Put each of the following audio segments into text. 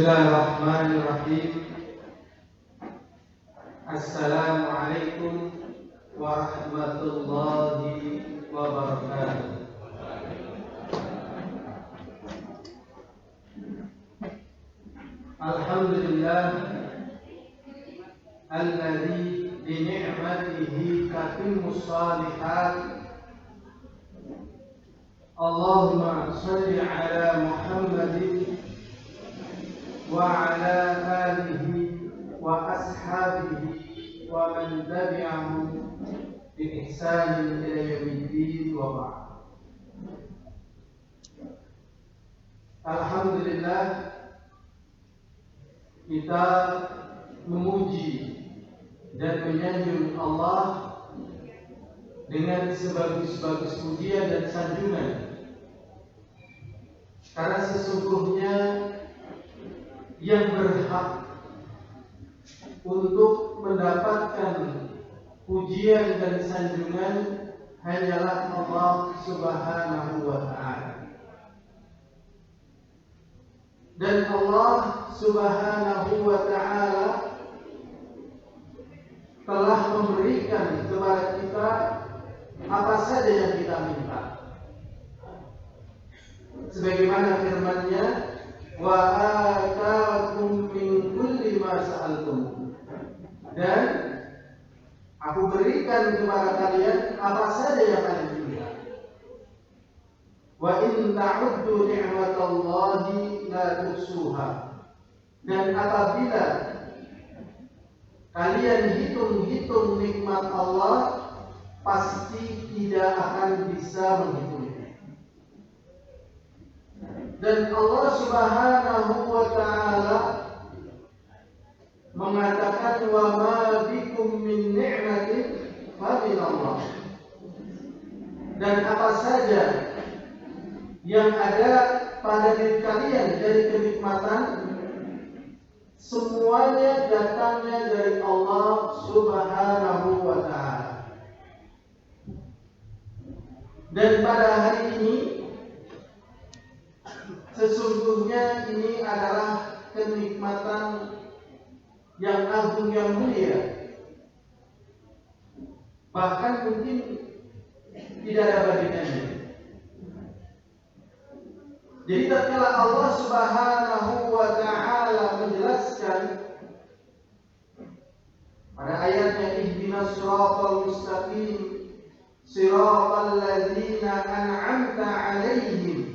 Bismillahirrahmanirrahim. Assalamualaikum warahmatullahi wabarakatuh. Alhamdulillah alladzi bi ni'matihi tatimmus shalihat. Allahumma shalli ala Muhammadin wa ala alihi wa ashabihi wa man tabi'ahum bi ihsanin ila yaumiddin wa ba'd. Alhamdulillah, kita memuji dan menyanjung Allah dengan sebagus-bagus pujian dan sanjungan, karena sesungguhnya yang berhak untuk mendapatkan pujian dan sanjungan hanyalah Allah Subhanahu wa ta'ala. Dan Allah Subhanahu wa ta'ala telah memberikan kepada kita apa saja yang kita minta. Sebagaimana firman-Nya, wa ataakum min kulli ma sa'altum, dan aku berikan kepada kalian apa saja yang kalian minta. Wa in ta'uddu ni'matallahi la tuhsuha, dan apabila kalian hitung-hitung nikmat Allah, pasti tidak akan bisa menghitungnya. Dan Allah Subhanahu wa ta'ala mengatakan, wa ma bikum min ni'matin fa min Allah, dan apa saja yang ada pada diri kalian dari kenikmatan, semuanya datangnya dari Allah Subhanahu wa ta'ala. Dan pada hari ini, sesungguhnya ini adalah kenikmatan yang agung, yang mulia. Bahkan mungkin tidak ada bandingannya. Jadi tatkala Allah Subhanahu wa ta'ala menjelaskan pada ayatnya, ihdinas siratal mustaqim siratal ladzina an'amta 'alaihim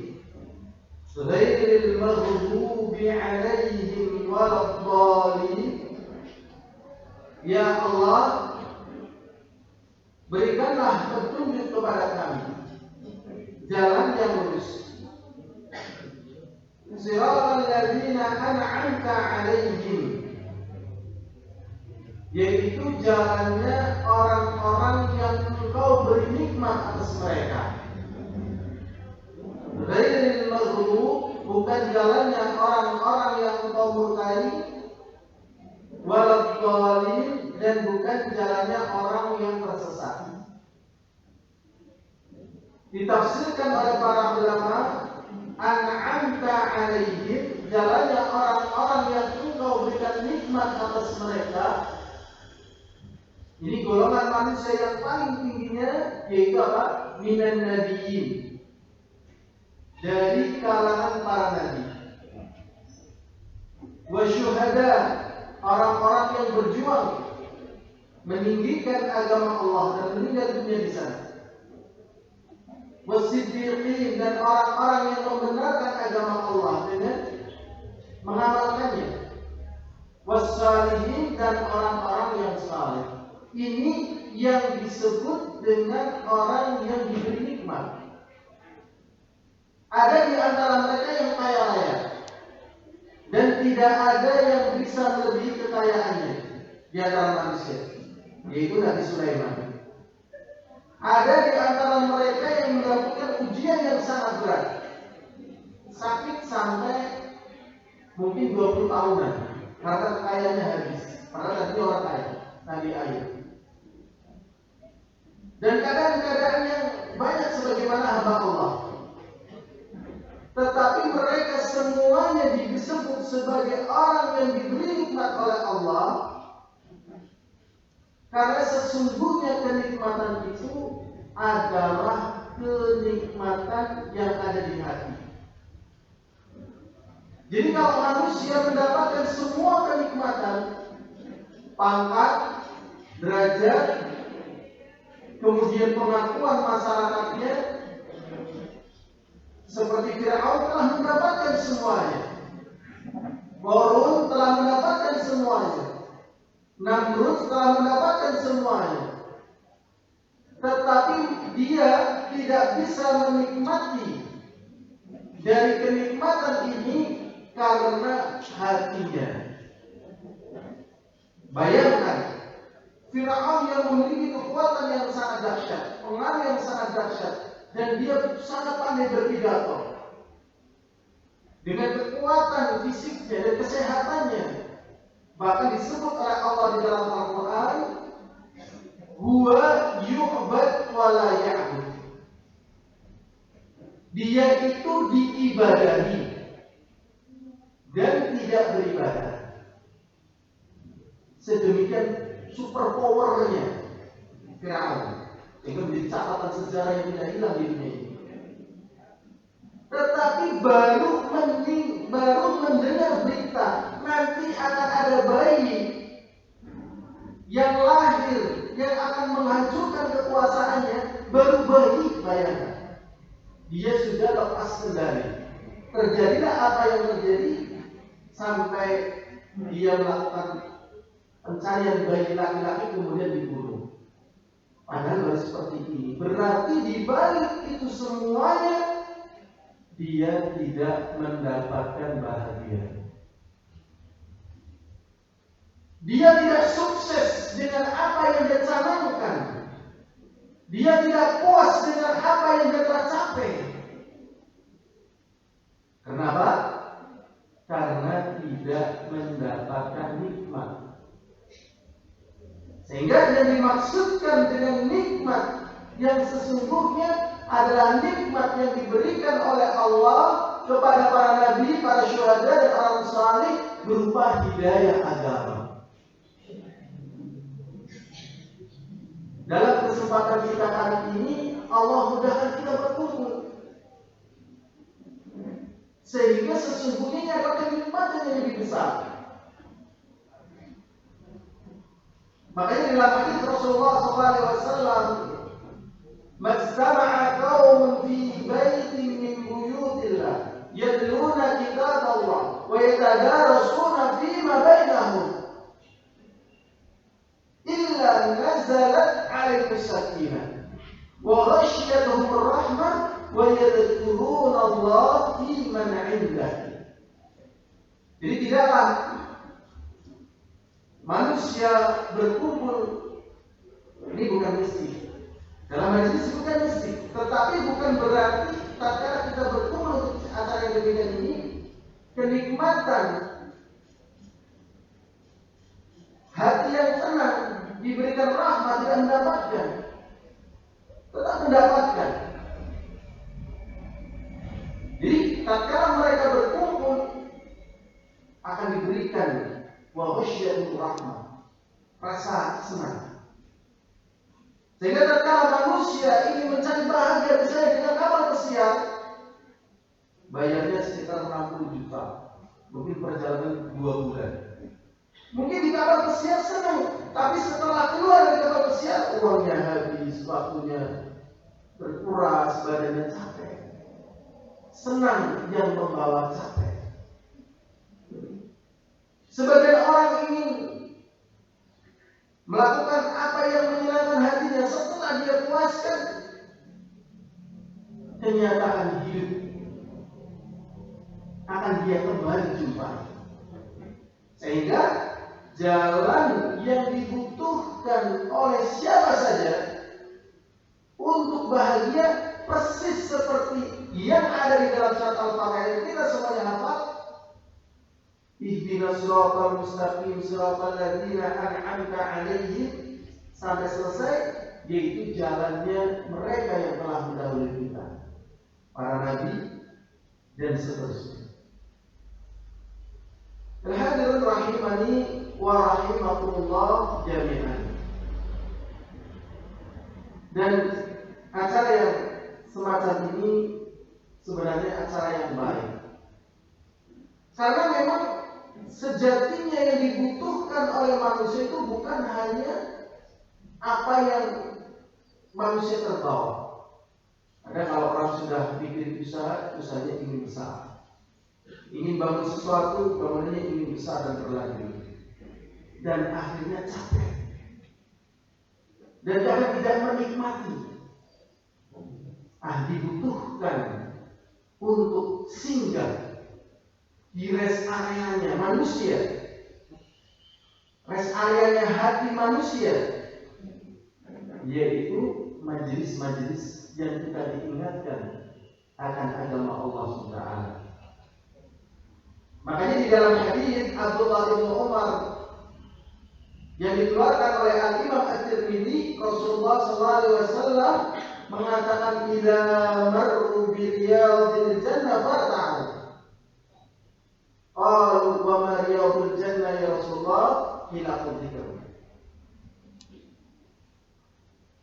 ghairil maghdubi 'alaihim waladdallin. Ya Allah, berikanlah petunjuk kepada kami jalan yang lurus, siratal ladzina an'amta 'alaihim, yaitu jalannya orang-orang yang Engkau beri nikmat atas mereka. Ghairil maghdub, bukan jalannya orang-orang yang Engkau murkai. Waladdallin, dan bukan jalannya orang yang tersesat. Ditafsirkan oleh para ulama, an'amta 'alaihim, jalannya orang-orang yang Engkau berikan nikmat atas mereka. Ini golongan manusia yang paling tingginya, yaitu apa? Minan nabiyyin, dari kalangan para nabi. Wa syuhada, orang-orang yang berjuang meninggikan agama Allah dan meninggal dunia di sana. Wasiddiqin, dan orang-orang yang membenarkan agama Allah dengan mengamalkannya. Wassalihin, dan orang-orang yang saleh. Ini yang disebut dengan orang yang diberi nikmat. Ada di antara mereka yang kaya raya, dan tidak ada yang bisa melebihi kekayaannya di antara manusia, yaitu Nabi Sulaiman. Ada di antara mereka yang mendapatkan ujian yang sangat berat, sakit sampai mungkin 20 tahunan karena kekayaannya habis. Padahal tadi orang kaya, Nabi Ayub. Dan keadaan-keadaan yang banyak sebagaimana hamba Allah. tetapi mereka semuanya disebut sebagai orang yang diberi nikmat oleh Allah, karena sesungguhnya kenikmatan itu adalah kenikmatan yang ada di hati. Jadi kalau manusia mendapatkan semua kenikmatan, pangkat, derajat, kemudian pengakuan masyarakatnya, seperti Fir'aun telah mendapatkan semuanya, Qarun telah mendapatkan semuanya, Namrud telah mendapatkan semuanya, tetapi dia tidak bisa menikmati dari kenikmatan ini karena hatinya. Bayangkan, Fir'aun yang memiliki kekuatan yang sangat dahsyat, pengaruh yang sangat dahsyat, dan dia sangat pandai berpidato. Dengan kekuatan fisiknya dan kesehatannya, bahkan disebut oleh Allah di dalam Al-Quran, huwa yu'bad wa la ya'bud. Dia itu diibadahi dan tidak beribadah. Sedemikian super powernya Fir'aun, sehingga menjadi catatan sejarah yang tidak hilang di dunia ini. Tetapi baru mendengar berita nanti akan ada bayi yang lahir yang akan menghancurkan kekuasaannya, baru bayi, bayangkan, dia sudah lepas kendali. Terjadilah apa yang terjadi sampai dia melakukan pencarian bayi laki-laki kemudian dibunuh. Padahal baru seperti ini. Berarti di balik itu semuanya dia tidak mendapatkan bahagia. Dia tidak sukses dengan apa yang dia canangkan. Dia tidak puas dengan apa yang dia telah capai. Kenapa? Karena tidak mendapatkan nikmat. Sehingga yang dimaksudkan dengan nikmat yang sesungguhnya adalah nikmat yang diberikan oleh Allah kepada para nabi, para syuhada, dan orang saleh berupa hidayah agama. Dalam kesempatan kita kali ini, Allah mudahkan kita berkumpul, sehingga sesungguhnya ada kenikmatan yang lebih besar. Makanya dalam hadis Rasulullah SAW, "Majtama'a qaumun fi baitin min buyutillah yatluna kitaballah wa yatadarasuna fima bainahum illa nazalat 'alaihim as-sakinah wa ghasyiyatuhum ar-rahmah wa yadhkuruna Allah fi man 'indah." Jadi tidaklah manusia berkumpul, ini bukan mesti. Dalam hadis disebutkan mesti, tetapi bukan berarti tatkala kita berkumpul untuk acara yang demikian ini, kenikmatan hati yang tenang, diberikan rahmat, tidak mendapatkan, tetap mendapatkan. Jadi tatkala mereka berkumpul akan diberikan wa ghasyiyatuhum rahmah, rasa senang. Sehingga tatkala manusia ingin mencari bahagia misalnya dengan kapal pesiar, bayarnya sekitar 60 juta, mungkin perjalanan 2 bulan. Mungkin di kapal pesiar senang, tapi setelah keluar dari kapal pesiar, uangnya habis, waktunya berkuras, badannya capek. Senang yang membawa capek. Sebagian orang ingin melakukan apa yang menyenangkan hatinya, setelah dia puaskan, kenyataan hidup akan dia kembali jumpa. Sehingga jalan yang dibutuhkan oleh siapa saja untuk bahagia persis seperti yang ada di dalam surat Al-Fatihah yang kita semuanya hafal. Ihdinas siratal mustaqim siratal ladzina an'amta 'alaihim, sampai selesai, yaitu jalannya mereka yang telah mendahului kita, para nabi, dan seterusnya. Hadirin rahimani wa rahimakumullah jami'an. Dan acara yang semacam ini sebenarnya acara yang baik. Karena memang sejatinya yang dibutuhkan oleh manusia itu bukan hanya apa yang manusia terbawa. Ada kalau orang sudah bikin usaha, usahanya ingin besar. Ingin bangun sesuatu, bangunannya ingin besar dan berlanjut. Dan akhirnya capek. Dan kadang tidak menikmati. Dibutuhkan untuk singgah di rest areanya manusia, rest areanya hati manusia, yaitu majelis-majelis yang kita diingatkan akan agama Allah SWT. Makanya di dalam hadis Abdullah bin Umar yang dikeluarkan oleh Al-Imam At-Tirmidzi, Rasulullah SAW mengatakan, "Idza marru bi riyadil jannah farta'u." Qalu wa ma riyadul jannah ya Rasulullah? Hilaful dzikr.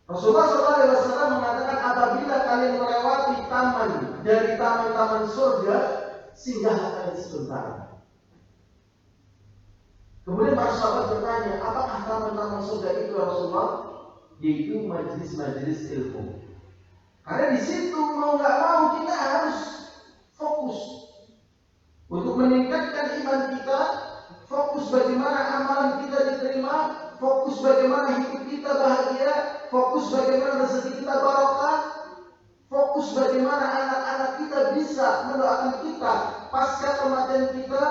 Rasulullah SAW mengatakan, apabila kalian melewati taman dari taman-taman surga, singgahlah kalian sebentar. Kemudian para sahabat bertanya, apakah taman-taman surga itu ya Rasulullah? Yaitu majelis-majelis ilmu. Karena di situ mau nggak mau kita harus fokus untuk meningkatkan iman kita, fokus bagaimana amalan kita diterima, fokus bagaimana hidup kita bahagia, fokus bagaimana rezeki kita barokah, fokus bagaimana anak-anak kita bisa mendoakan kita pasca kematian kita,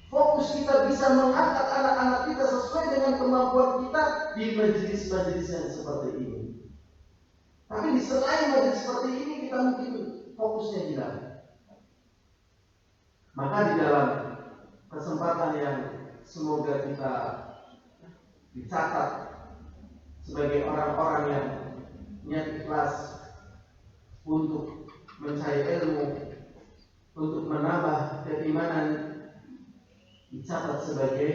fokus kita bisa mengangkat anak-anak kita sesuai dengan kemampuan kita di majelis-majelis yang seperti ini. Tapi di selain majelis seperti ini kita mungkin fokusnya hilang. Maka di dalam kesempatan yang semoga kita dicatat sebagai orang-orang yang niat ikhlas untuk mencari ilmu, untuk menambah keimanan, dicatat sebagai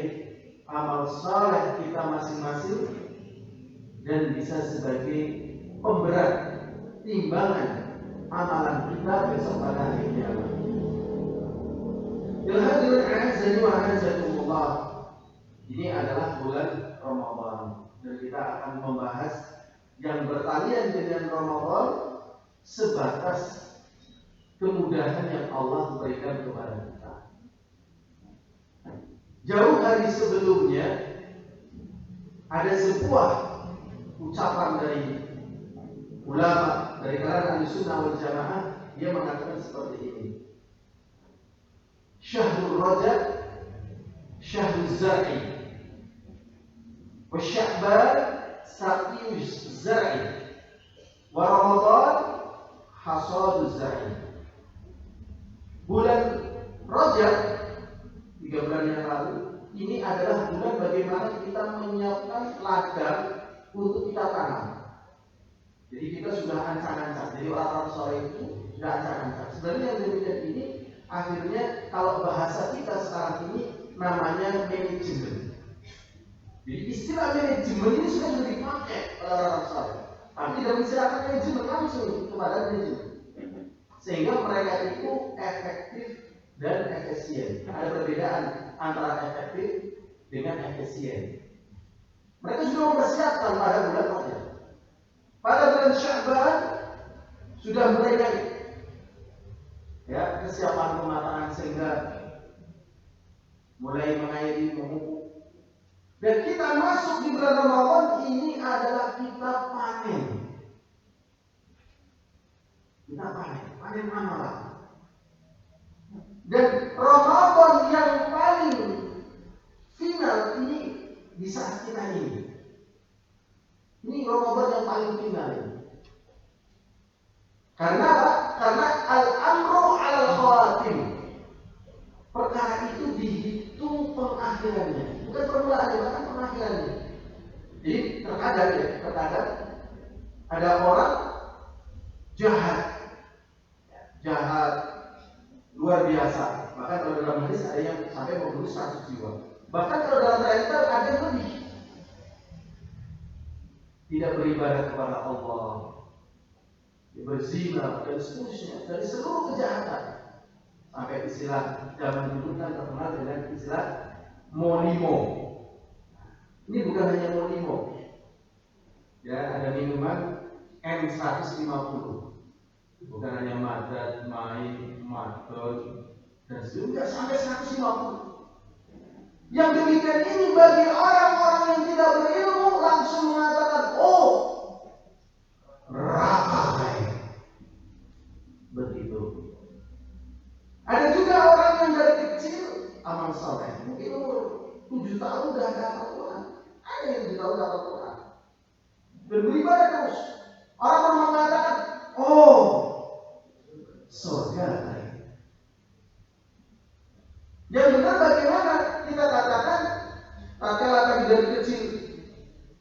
amal saleh kita masing-masing dan bisa sebagai pemberat timbangan amalan kita besok pada hari kiamat. Hadirin a'azzani wa a'azzakumullah. Ini adalah bulan Ramadan dan kita akan membahas yang bertalian dengan Ramadan sebatas kemudahan yang Allah berikan kepada kita. Jauh hari sebelumnya ada sebuah ucapan dari ulama dari kalangan Ahlussunnah wal Jamaah, dia mengatakan seperti ini. Syahrul Rajab syahrul zar'i wa Sya'ban saqiyuz zar'i wa Ramadan hasaduz zar'i. Bulan Rajab 3 bulan yang lalu ini adalah bulan bagaimana kita menyiapkan ladang untuk kita tanam. Jadi kita sudah ancang-ancang. Jadi orang-orang sore itu sudah ancang-ancang. Sebenarnya yang demikian ini akhirnya kalau bahasa kita sekarang ini namanya manajemen. Jadi istilah manajemen ini sudah dipakai oleh orang-orang sore. Tapi dalam istilah manajemen langsung kepada manajemen. Sehingga mereka itu efektif dan efisien. Ada perbedaan antara efektif dengan efisien. Mereka sudah mempersiapkan pada bulan Rajab. Pada bulan Sya'ban sudah mulai kesiapan pematangan sehingga mulai mengairi, memupuk. Dan kita masuk di bulan Ramadan ini adalah kita panen. Kita panen amalan. Dan Ramadan yang paling final ini di saat kita ini. Ini Ramadan yang paling final ini. Karena apa? Karena al-amru al-khawatim. Perkara itu dihitung pengakhirannya, bukan permulaannya, bahkan pengakhirannya. Jadi terkadang ada orang jahat, luar biasa. Bahkan kalau dalam hadis ada yang sampai membunuh 100 jiwa. Bahkan kalau dalam realita ada yang lebih. Tidak beribadah kepada Allah, berzina dan seterusnya, dari seluruh kejahatan. Sampai istilah zaman dulu kan terkenal dengan istilah molimo. Ini bukan hanya molimo. Ya, ada minuman M150. Bukan hanya madat, main, madon, dan seterusnya sampai 150. Yang demikian ini bagi orang-orang yang tidak berilmu langsung mengatakan, oh, rakai. Begitu. Ada juga orang yang dari kecil amal soleh, mungkin umur 7 tahun udah ada Al-Quran. Ada yang 7 tahun udah ada Al-Quran. Dan beribadah terus. Orang mengatakan, oh, surga. Yang benar bagaimana? Kita katakan, tatkala kami dari kecil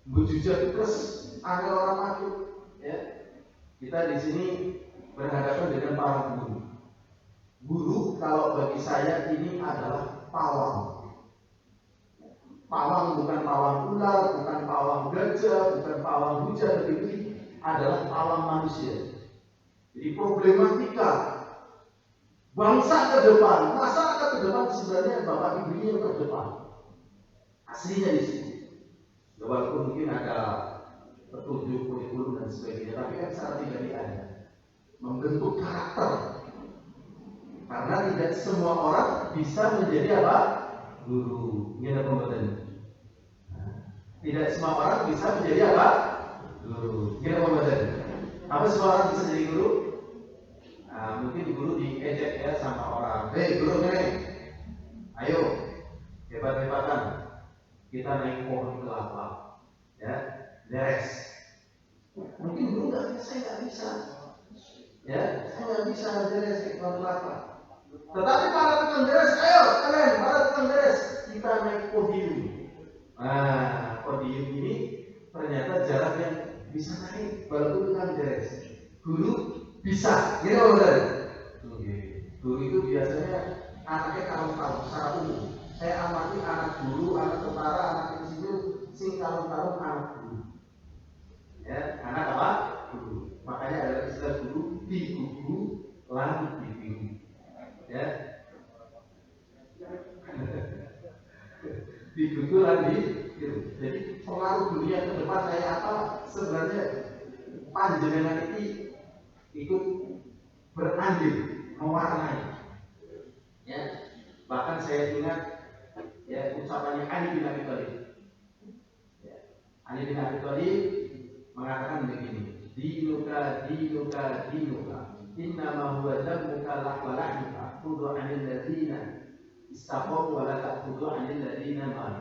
bujujat terus ada orang mati, ya. Kita di sini berhadapan dengan para guru. Guru kalau bagi saya ini adalah pawang. Pawang bukan pawang ular, bukan pawang gajah, bukan pawang hujan, tetapi adalah pawang manusia. Jadi problematika bangsa ke depan, masyarakat ke depan sebenarnya bapak ibunya yang terdepan. Aslinya di sini. Walaupun mungkin ada petunjuk kurikulum dan sebagainya, tapi kan secara pribadi ada membentuk karakter. Karena tidak semua orang bisa menjadi apa? Guru. Ini ada pembagian. Tidak semua orang bisa menjadi apa? Guru. Ini ada pembagian. Apa semua orang bisa jadi guru? Nah, mungkin guru diejek ya sama orang. Hei guru nih, ayo hebat-hebatan. Kita naik pohon kelapa, ya, beres. Mungkin guru saya nggak bisa, ya, saya nggak bisa beres naik pohon kelapa. Tetapi para tukang beres, ayo kalian, para tukang beres, kita naik podium. Nah, podium ini ternyata jarak yang bisa naik, walaupun tukang beres. Guru bisa, gitu benar. Guru itu biasanya anaknya tahun-tahun secara umum. Saya amati anak guru, anak tentara, anak insinyur, sing tahun-tahun anak guru. Ya, anak apa? Guru. Makanya ada istilah guru di guru, lan di guru. Ya, di guru lan di guru. Jadi pengaruh dunia ke depan kayak apa? Sebenarnya panjenengan ini ikut berandil, mewarnai. Ya, bahkan saya ingat ya ucapannya Ali bin Abi Thalib. Ya, Ali bin Abi Thalib mengatakan begini, dinuka innama huwa damuka lahwalahika khudhu anil ladina istaqamu wa la ta'khudhu anil ladina mal.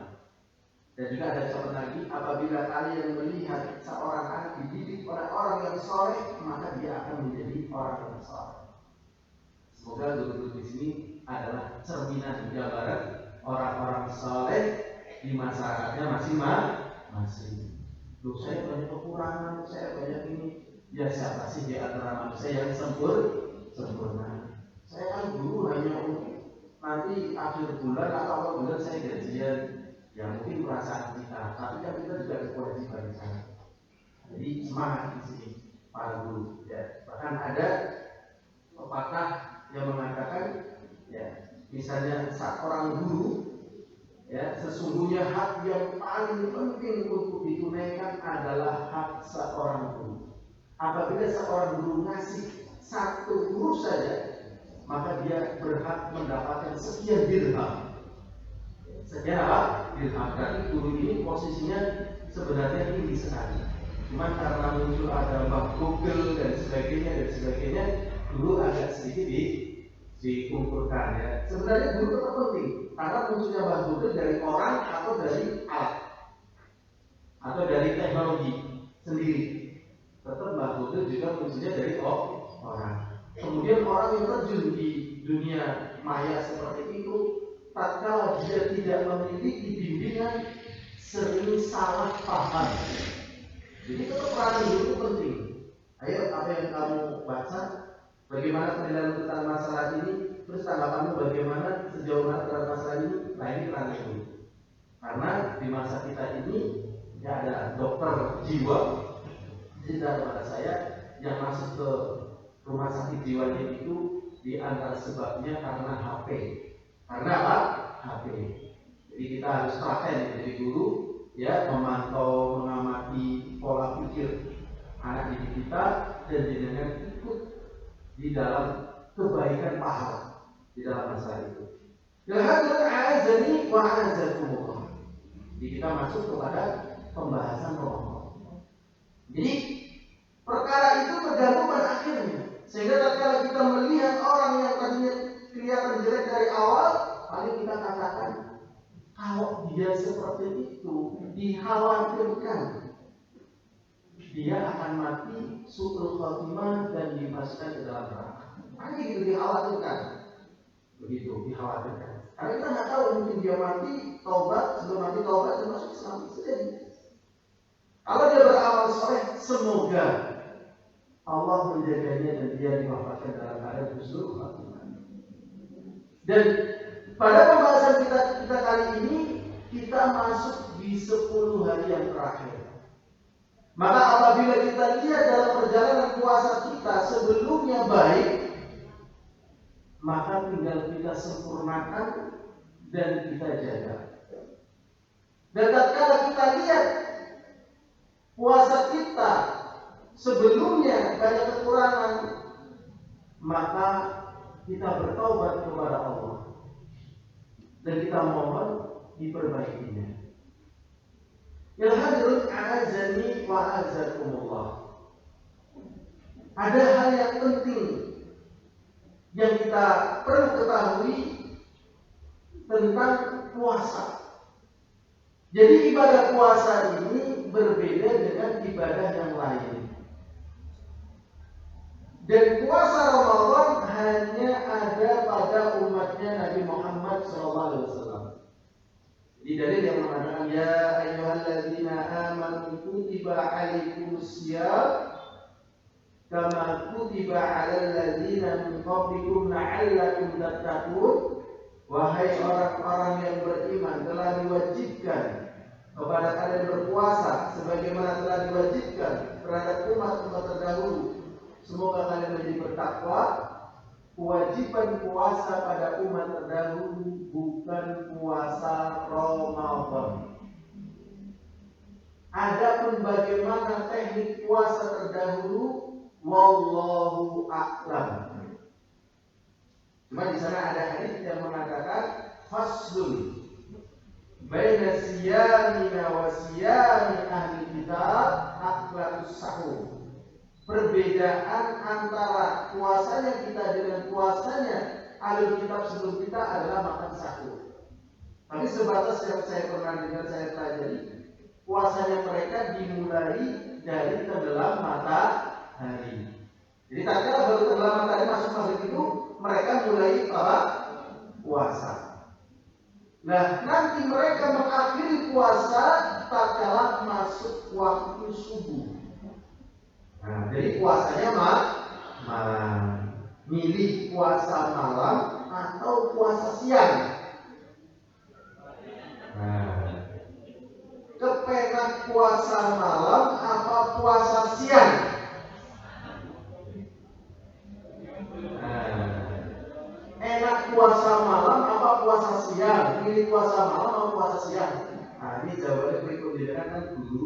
Dan juga ada contoh lagi, apabila kalian melihat seorang anak dididik oleh orang yang soleh, maka dia akan menjadi orang yang soleh. Semoga guru-guru di sini adalah cerminan gambaran orang-orang soleh di masyarakatnya masing-masing. Loh, saya banyak kekurangan, saya banyak ini. Ya siapa sih di antara manusia yang sempurna? Saya kan dulu hanya nanti akhir bulan atau awal bulan saya gajian. Ya mungkin perasaan kita, tapi kan kita juga ada kewajiban di sana. Jadi semangat di sini para guru. Ya, bahkan ada pepatah yang mengatakan, ya misalnya seorang guru, ya sesungguhnya hak yang paling penting untuk ditunaikan adalah hak seorang guru. Apabila seorang guru ngasih satu huruf saja, maka dia berhak mendapatkan sekian dirham. Sekian apa? Dirham. Berarti guru ini posisinya sebenarnya tinggi sekali. Cuma karena muncul ada bab Google dan sebagainya, guru agak sedikit dikumpulkan ya. Sebenarnya guru tetap penting karena munculnya bab Google dari orang atau dari alat atau dari teknologi sendiri. Tetap bab Google juga munculnya dari orang. Kemudian orang yang terjun di dunia maya seperti itu, tatkala dia tidak memiliki bimbingan, sering salah paham. Jadi tetap peran guru itu penting. Ayo, apa yang kamu baca, bagaimana penilaian tentang masalah ini, Terus tanggapanmu bagaimana sejauh mana terhadap masalah ini? Nah ini tanya dulu. Karena di masa kita ini ya ada dokter jiwa cerita kepada saya yang masuk ke rumah sakit jiwanya itu di antara sebabnya karena HP. Karena apa? HP. Jadi kita harus praktek menjadi guru, ya memantau, mengamati pola pikir anak didik kita dan dengan ikut di dalam kebaikan pahala di dalam masalah itu. Alhamdulillah azani wa azakumullah. Jadi kita masuk kepada pembahasan Ramadan. Jadi perkara itu tergantung pada akhirnya. Sehingga tatkala kita melihat orang yang tadinya kelihatan jelek dari awal, paling kita katakan kalau dia seperti itu dikhawatirkan dia akan mati su'ul khatimah dan dimasukkan ke dalam neraka. Hanya gitu dikhawatirkan. Begitu dikhawatirkan. Karena kita nggak tahu mungkin dia mati taubat, sebelum mati taubat dan masuk Islam sejadi. Kalau dia beramal soleh, semoga Allah menjaganya dan dia diwafatkan dalam keadaan husnul khatimah. Dan pada pembahasan kita kali ini kita masuk di 10 hari yang terakhir. Maka apabila kita lihat dalam perjalanan puasa kita sebelumnya baik, maka tinggal kita sempurnakan dan kita jaga. Dan tatkala kita lihat puasa kita sebelumnya banyak kekurangan, maka kita bertobat kepada Allah dan kita mohon diperbaikinya. Ilhadirun a'azani wa azakumullah. Ada hal yang penting yang kita perlu ketahui tentang puasa. Jadi ibadah puasa ini berbeda dengan ibadah yang lain. Dan puasa Ramadan hanya ada pada umatnya Nabi Muhammad SAW. Di dalil yang mengatakan ya ayyuhalladzina amanu kutiba alaikumusiyam kama kutiba alal ladzina min qablikum la'allakum tattaqun. Wahai orang-orang yang beriman, telah diwajibkan kepada kalian berpuasa sebagaimana telah diwajibkan terhadap umat-umat terdahulu. Semoga kalian menjadi bertakwa. Kewajiban puasa pada umat terdahulu bukan puasa Ramadan. Adapun bagaimana teknik puasa terdahulu, wallahu a'lam. Cuma di sana ada hadis yang mengatakan faslun baina siyamina wa siyami ahli kitab aklatus sahur. Perbedaan antara puasanya kita dengan puasanya ahli kitab sebelum kita adalah makan sahur. Tapi sebatas yang saya pernah dengar, saya pelajari, puasanya mereka dimulai dari tenggelam matahari. Jadi tatkala baru tenggelam matahari masuk maghrib itu mereka mulai apa? Puasa. Nah, nanti mereka mengakhiri puasa tatkala masuk waktu subuh. Nah, jadi puasanya malam. Milih puasa malam atau puasa siang. Nah, kepenak puasa malam apa puasa siang? Nah, enak puasa malam apa puasa siang? Milih puasa malam atau puasa siang? Nah, ini jawabannya berikut. Jadi kan guru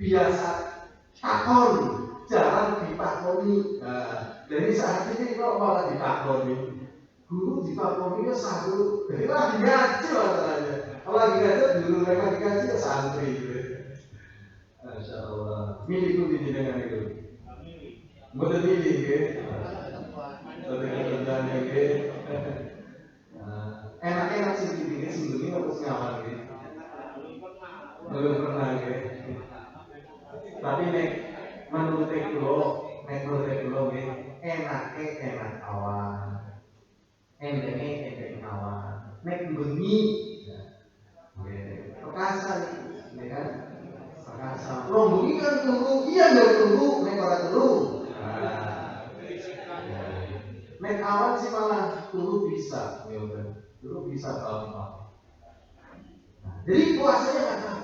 biasa takon, jarang ditakoni. Nah, jadi saat ini kok malah ditakoni. Guru ditakoni ya satu. Jadi lagi ngaji masalahnya. Kalau lagi ngaji dulu mereka dikaji ya santri. Masya Allah. Milih itu di dengan itu. Boleh milih ke? Enak-enak sih ini singgung apa sih ngamal gitu. Belum pernah gitu. Tapi menurut kulo gitu, enak awal, endeng awal, bengi, perkasa nih, kan? Perkasa. Bengi kan tunggu, iya nggak tunggu, orang tunggu. Nek awan sih malah dulu bisa, ya udah, dulu bisa tahun lalu. Jadi puasanya nggak tahu.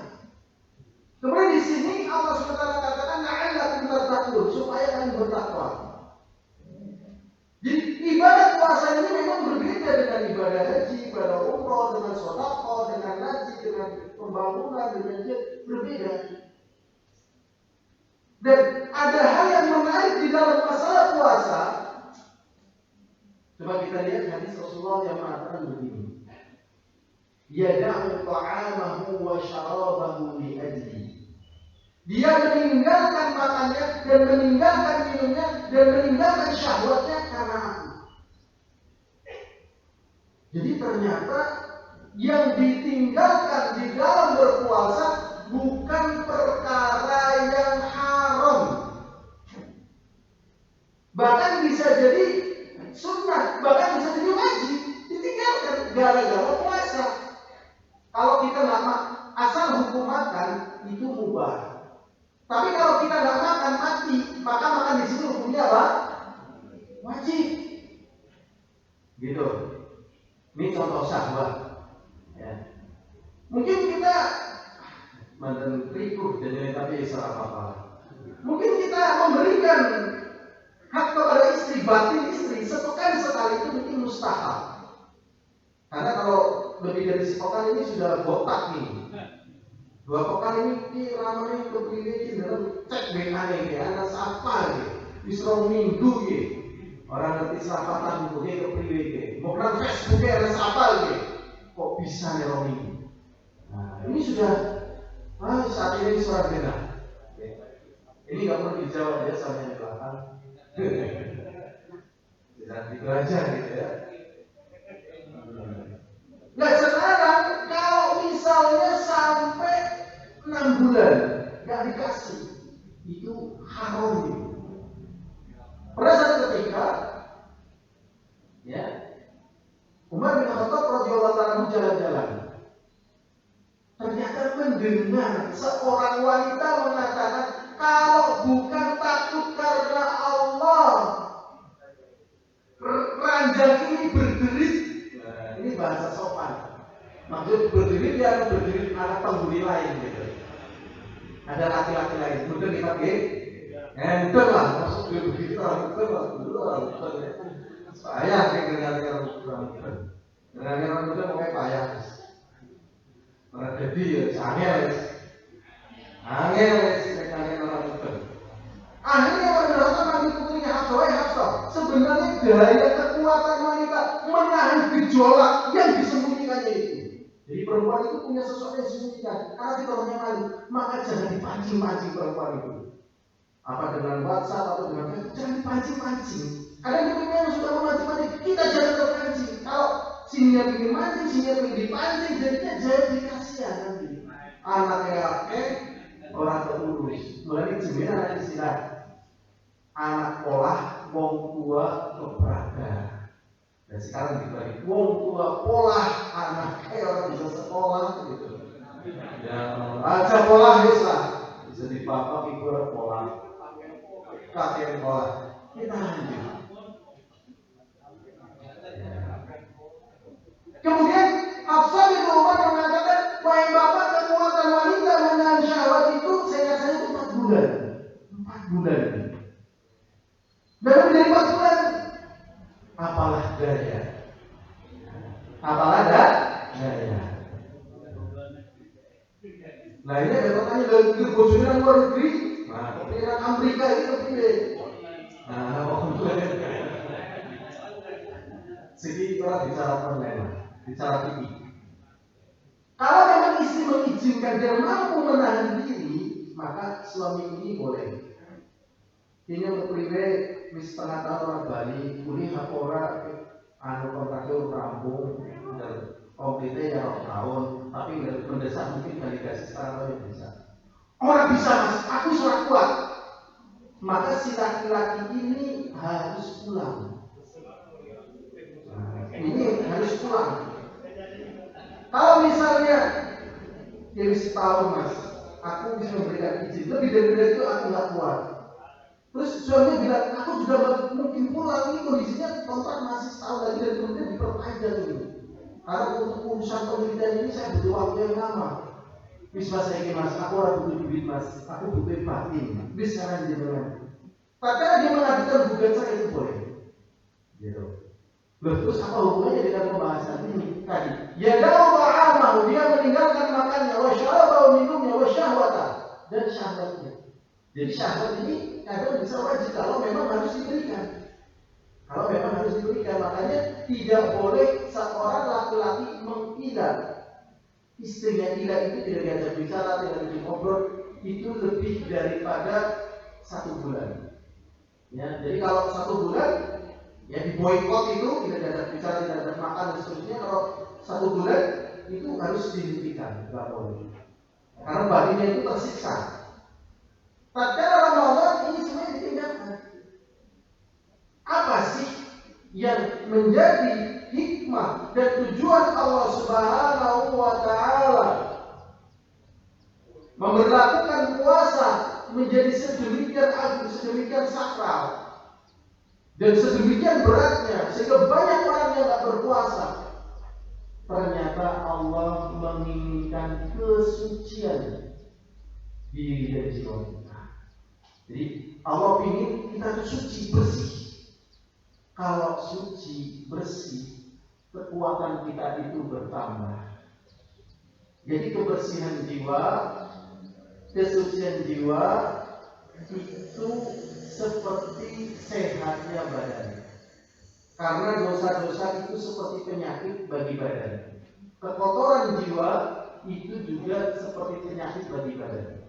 Kemudian di sini Allah SWT katakan la'allakum tattaqun, supaya kalian bertakwa. Jadi ibadah puasa ini memang berbeda dengan ibadah haji, ibadah umroh, dengan sedekah, dengan haji, dengan pembangunan, dengan jihad, berbeda. Dan ada hal yang menarik di dalam masalah puasa. Coba kita lihat hadis Rasulullah yang mengatakan begini. Yada'u ta'amahu wa syarabahu li ajli. Dia meninggalkan makannya dan meninggalkan minumnya dan meninggalkan syahwatnya karena aku. Jadi ternyata yang ditinggalkan di dalam berpuasa bukan perkara yang haram. Bahkan bisa jadi sunnah, bahkan bisa jadi wajib, ditinggalkan gara-gara puasa. Kalau kita nggak asal hukum makan itu mubah. Tapi kalau kita nggak makan mati, maka makan di sini hukumnya apa? Wajib. Gitu. Ini contoh syahwat. Ya. Mungkin kita mantan rikuh jadi tapi salah apa? Mungkin kita memberikan hak kepada istri, batin istri sepekan sekali itu mungkin mustahil. Karena kalau lebih dari sepekan ini sudah botak nih. 2 pekan ini ramai kepilih dalam cek WA nih, anak siapa nih? Bisa minggu ya. Orang ngerti selapatan bukunya kepilih. Mau kenal Facebooknya anak siapa nih? Kok bisa nih minggu? Nah ini sudah saat ini surat merah. Ini nggak perlu dijawab ya sama yang di belakang. Tidak gitu aja gitu ya. Nah sekarang kalau misalnya sampai 6 bulan nggak dikasih, itu haram itu. Pernah satu ketika, ya, Umar bin Khattab radhiyallahu anhu jalan-jalan. Ternyata mendengar seorang wanita mengatakan, kalau bukan takut karena Allah, ranjang ini berderit. Ini bahasa sopan. Maksud berdiri dia harus berdiri ada penghuni lain gitu. Ada laki-laki lain. Mungkin kita enter lah. Maksud dia begitu enter lah. Dulu orang saya dengan orang muda pakai payah. Karena jadi ya angel dengan orang muda. Akhirnya orang panggil putrinya Hafsah. Sebenarnya daya kekuatan wanita menahan gejolak yang disembunyikannya itu. Jadi perempuan itu punya sesuatu yang disembunyikan. Karena kita banyak malu, maka jangan dipancing-pancing perempuan itu. Apa dengan WhatsApp atau dengan Facebook, jangan dipancing-pancing. Kadang kita yang sudah memancing-mancing, kita jangan terpancing. Kalau sininya ingin mancing, sininya ingin dipancing, jadinya jadi kasihan nanti. Anaknya orang terurus. Mulai jenis ada istilah anak polah, wong tua kebraga. Dan sekarang dibalik wong tua pola anak orang bisa sekolah gitu. Ya, aja pola bisa di bapak ibu pola, kakek pola. Kita lanjut. Kemudian Hafsah bin Umar mengatakan, wahai bapak, kekuatan wanita menahan syahwat itu saya rasanya itu 4 bulan. 4 bulan. Dan lebih dari 4 bulan. Apalah daya. Daya. Nah ini ada pertanyaan dari kebocoran luar negeri. Nah, kebocoran Amerika itu kepilih. Nah, segi orang bicara online, bicara TV. Kalau memang istri mengizinkan dia mampu menahan diri, maka suami ini boleh. Ini untuk pribadi wis setengah tahun orang Bali, kuliah ora kontraknya rampung dan komplitnya ya tahun, tapi mendesak mungkin kali kasih setengah tahun bisa. Orang bisa mas, aku sudah kuat. Maka si laki-laki ini harus pulang. Ini harus pulang. Kalau misalnya dia setahun mas, aku bisa memberikan izin lebih dari itu aku nggak kuat. Terus suaminya bilang, aku juga mungkin pulang, ini kondisinya kontrak masih setahun lagi dan kemudian diperpanjang ini. Karena untuk urusan penelitian ini saya butuh waktu yang lama. Bisa saya mas, aku orang butuh duit mas, aku butuh batin. Bisa sekarang jenengan. Padahal dia mengajukan gugatan itu boleh. Gitu. Terus apa hubungannya dengan pembahasan ini tadi? Ya dawu ta'amahu, dia meninggalkan makannya, wa syarabahu minumnya, wa syahwata, dan syahwatnya. Jadi syahwat ini kadang bisa wajib kalau memang harus diberikan. Kalau memang harus diberikan, makanya tidak boleh seorang laki-laki mengilah istrinya. Ilah itu tidak diajak bicara, tidak diajak ngobrol, itu lebih daripada 1 bulan. Ya, jadi kalau 1 bulan ya di boykot itu tidak diajak bicara, tidak diajak makan dan seterusnya. Kalau 1 bulan itu harus dihentikan, nggak boleh. Karena badannya itu tersiksa. Tatkala Ramadan ini semuanya ditinggalkan. Apa sih yang menjadi hikmah dan tujuan Allah Subhanahu wa taala memberlakukan puasa menjadi sedemikian agung, sedemikian sakral dan sedemikian beratnya sehingga banyak orang yang tak berpuasa? Ternyata Allah menginginkan kesucian diri dan jiwa kita. Jadi Allah ingin kita suci, bersih. Kalau suci, bersih, kekuatan kita itu bertambah. Jadi kebersihan jiwa, kesucian jiwa itu seperti sehatnya badan. Karena dosa-dosa itu seperti penyakit bagi badan. Kekotoran jiwa itu juga seperti penyakit bagi badan.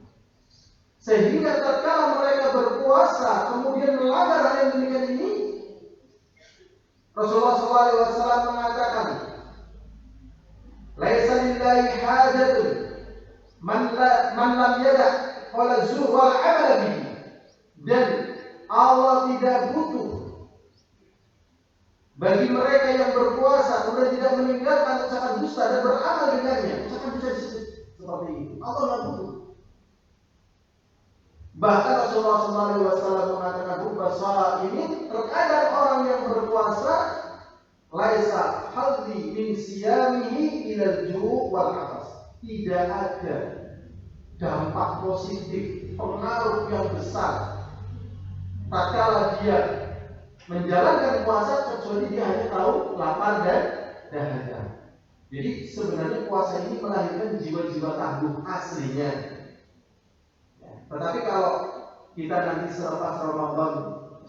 Sehingga tatkala mereka berpuasa kemudian melanggar hal yang demikian ini, Rasulullah SAW mengatakan, "Laisa lillahi hajatun man lam yada' wala zur wal 'amal bihi." Dan Allah tidak butuh bagi mereka yang berpuasa kemudian tidak meninggalkan ucapan dusta dan beramal dengannya. Ucapan dusta seperti itu Allah tidak butuh. Bahkan Rasulullah SAW mengatakan, ini terkadang orang yang berpuasa laisa hadhi min siyamihi ilal ju' wal 'atas. Tidak ada dampak positif, pengaruh yang besar tatkala dia menjalankan puasa kecuali dia hanya tahu lapar dan dahaga. Jadi sebenarnya puasa ini melahirkan jiwa-jiwa tangguh aslinya. Tetapi kalau kita nanti selepas Ramadan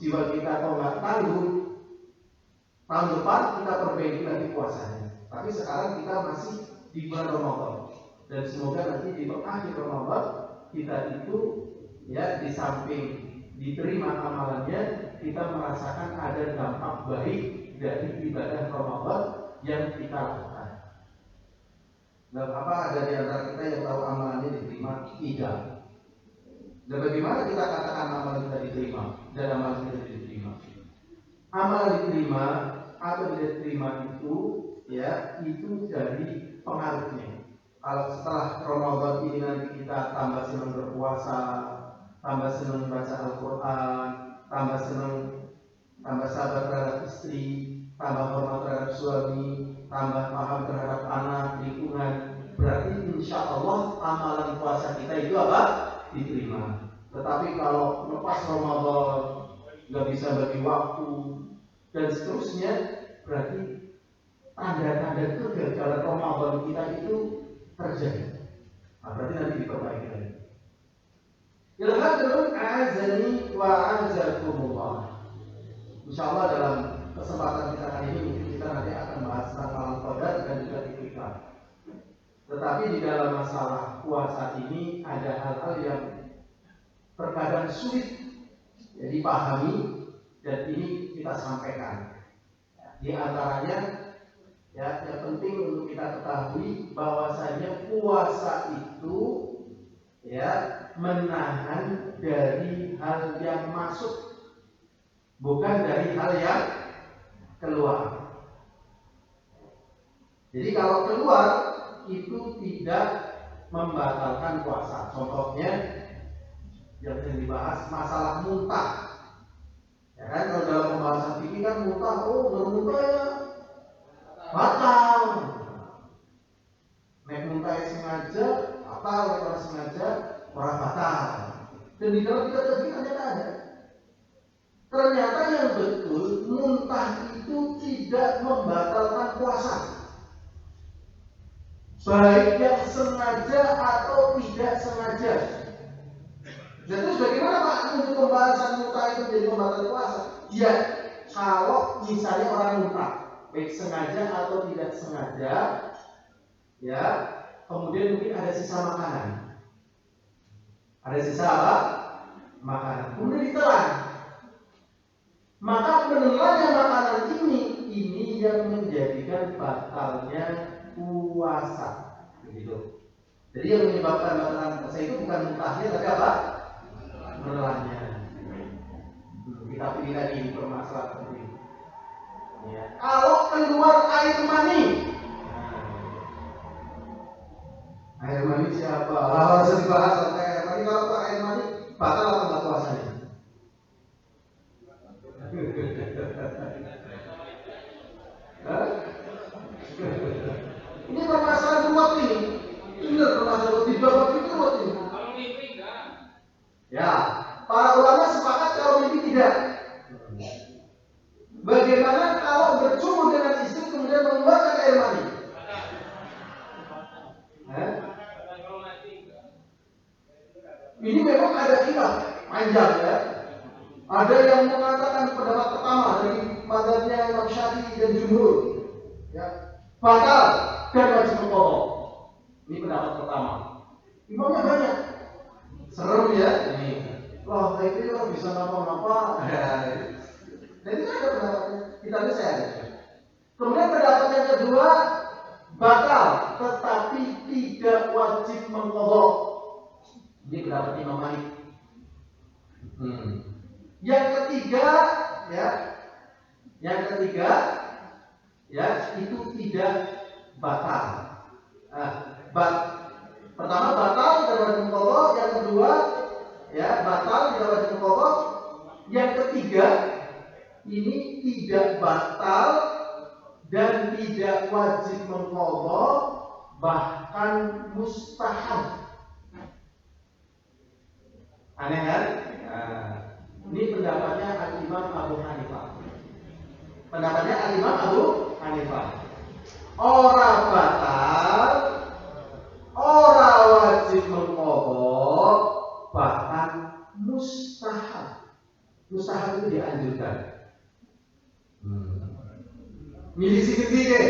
jiwa kita kalau nggak tangguh, tahun depan kita perbaiki lagi puasanya. Tapi sekarang kita masih di bulan Ramadan dan semoga nanti di akhir Ramadan kita itu ya di samping diterima amalannya, kita merasakan ada dampak baik dari ibadah Ramadan yang kita lakukan. Dan apa ada di antara kita yang tahu amalannya diterima? Tidak. Dan bagaimana kita katakan amalan kita diterima dan amalan kita tidak diterima? Amalan diterima atau tidak diterima itu ya itu dari pengaruhnya. Kalau setelah Ramadan ini nanti kita tambah senang berpuasa, tambah senang baca Al-Quran, tambah senang, tambah sabar terhadap istri, tambah hormat terhadap suami, tambah paham terhadap anak, lingkungan, berarti insya Allah amalan puasa kita itu apa? Diterima. Tetapi kalau lepas Ramadan nggak bisa bagi waktu dan seterusnya, berarti tanda-tanda kegagalan Ramadan kita itu terjadi. Nah, berarti nanti diperbaiki lagi. Ilhadun azani wa azakumullah. Insyaallah dalam kesempatan kita kali ini mungkin kita nanti akan bahas tentang malam qadar dan juga ikhtikaf. Tetapi di dalam masalah puasa ini ada hal-hal yang terkadang sulit ya, dipahami dan ini kita sampaikan. Di antaranya ya yang penting untuk kita ketahui bahwasanya puasa itu ya menahan dari hal yang masuk, bukan dari hal yang keluar. Jadi kalau keluar itu tidak membatalkan puasa. Contohnya yang dibahas masalah muntah. kan kalau dalam pembahasan fikih kan muntah, bermuntah ya batal. Nek muntah sengaja, batal, kalau sengaja orang batal. Dan di dalam kitab fikih ternyata ada. Ternyata yang betul muntah itu tidak membatalkan puasa. Baik yang sengaja atau tidak sengaja. Dan terus bagaimana Pak untuk pembahasan muntah itu menjadi membatalkan puasa? Ya, kalau misalnya orang muntah, baik sengaja atau tidak sengaja, ya, kemudian mungkin ada sisa makanan. Ada sisa apa? Makanan. Kemudian ditelan. Maka menelannya makanan ini yang menjadikan batalnya puasa. Begitu. Jadi yang menyebabkan batalan puasa itu bukan muntahnya, tapi apa? Menelannya. Kita pilih lagi permasalahan seperti ini. Ya. Kalau keluar air mani, air mani siapa? Harus dibahas tentang air mani. Kalau keluar air mani, batal atau enggak puasanya? Ini permasalahan ruwet ini. Benar permasalahan di babak itu ruwet ini. Kalau mimpi enggak? Ya, para ulama sepakat kalau mimpi tidak. Bagaimana kalau bercumbu dengan istri kemudian mengeluarkan air mani? Ini memang ada khilaf panjang ya. Ada yang mengatakan pendapat pertama dari mazhabnya Imam Syafi'i dan Jumhur, ya, batal dan wajib qadha. Ini pendapat pertama. Imamnya banyak. Serem ya. Ini. Wah, itu orang bisa napa-napa. Dan itu ada pendapatnya. Kita bisa ada. Kemudian pendapat yang kedua, batal tetapi tidak wajib mengqadha. Ini pendapat Imam Malik. Yang ketiga, ya, itu tidak batal. Pertama batal tidak wajib qadha, yang kedua, ya, batal tidak wajib qadha, yang ketiga ini tidak batal dan tidak wajib mengqadha, bahkan mustahab. Aneh kan? Ini pendapatnya Al-Imam Abu Hanifah. Pendapatnya Al-Imam Abu Hanifah. Ora batal, ora wajib mengqadha, bahkan mustahab. Mustahab itu dianjurkan. Milih sikit-sikit.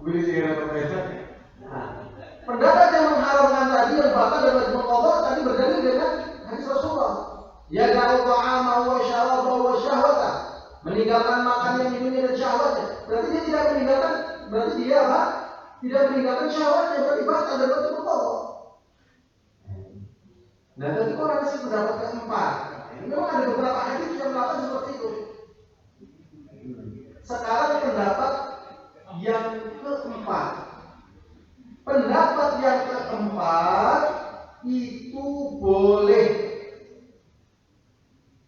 Milih sikit-sikit. Pendapat yang mengharamkan tadi yang batal dan wajib mengqadha tadi berdalil dengan hadis Rasulullah. Ya da'u ta'ama wa syaraba wa syahwata. Meninggalkan makan yang minumnya dan syahwatnya. Berarti dia tidak meninggalkan, berarti dia apa? Tidak meninggalkan syahwatnya, berarti batal dan wajib mengqadha. Nah, tadi orang kasih pendapat keempat. Memang ada beberapa hadis yang mengatakan seperti itu. Sekarang pendapat yang keempat. Pendapat yang keempat itu boleh.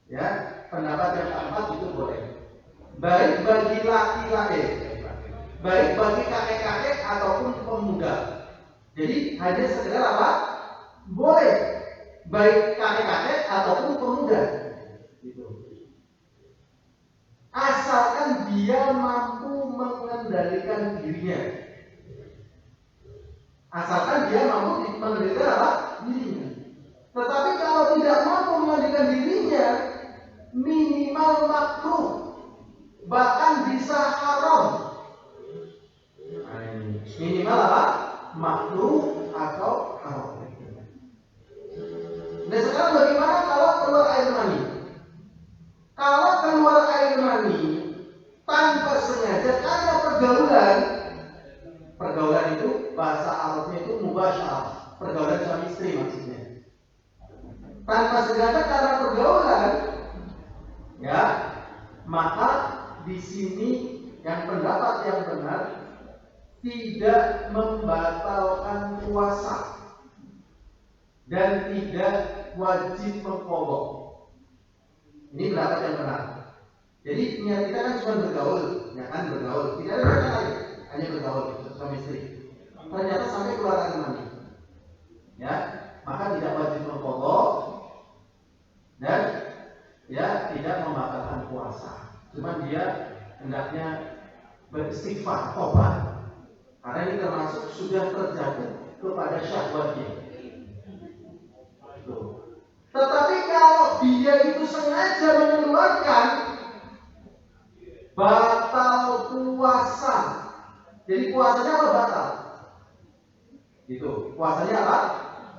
Ya, pendapat yang keempat itu boleh. Baik bagi laki-laki, baik bagi kakek-kakek ataupun pemuda. Jadi hanya sekedar apa? Boleh. Baik kakek-kakek ataupun pemuda. Gitu. Asalkan dia mampu mengendalikan dirinya. Asalkan dia mampu mengendalikan apa? Dirinya. Tetapi kalau tidak mampu mengendalikan dirinya, minimal makruh, bahkan bisa haram. Minimal apa? Makruh atau haram. Nah sekarang bagaimana kalau keluar air mani? Kalau keluar air mani tanpa sengaja karena pergaulan itu bahasa Arabnya itu mubasyarah, pergaulan suami istri maksudnya. Tanpa sengaja karena pergaulan, ya, maka di sini yang pendapat yang benar tidak membatalkan puasa. dan tidak wajib mengqadha. Ini pendapat yang benar. Jadi niat kita kan cuma bergaul, ya kan, bergaul, tidak ada niat lain, hanya bergaul suami istri. Ternyata sampai keluar air mani, ya, maka tidak wajib mengqadha dan ya tidak membatalkan puasa. Cuma dia hendaknya beristighfar, tobat, karena ini termasuk sudah terjatuh kepada syahwatnya. Tetapi kalau dia itu sengaja mengeluarkan, batal puasa. Jadi puasanya apa batal? Gitu. Puasanya apa?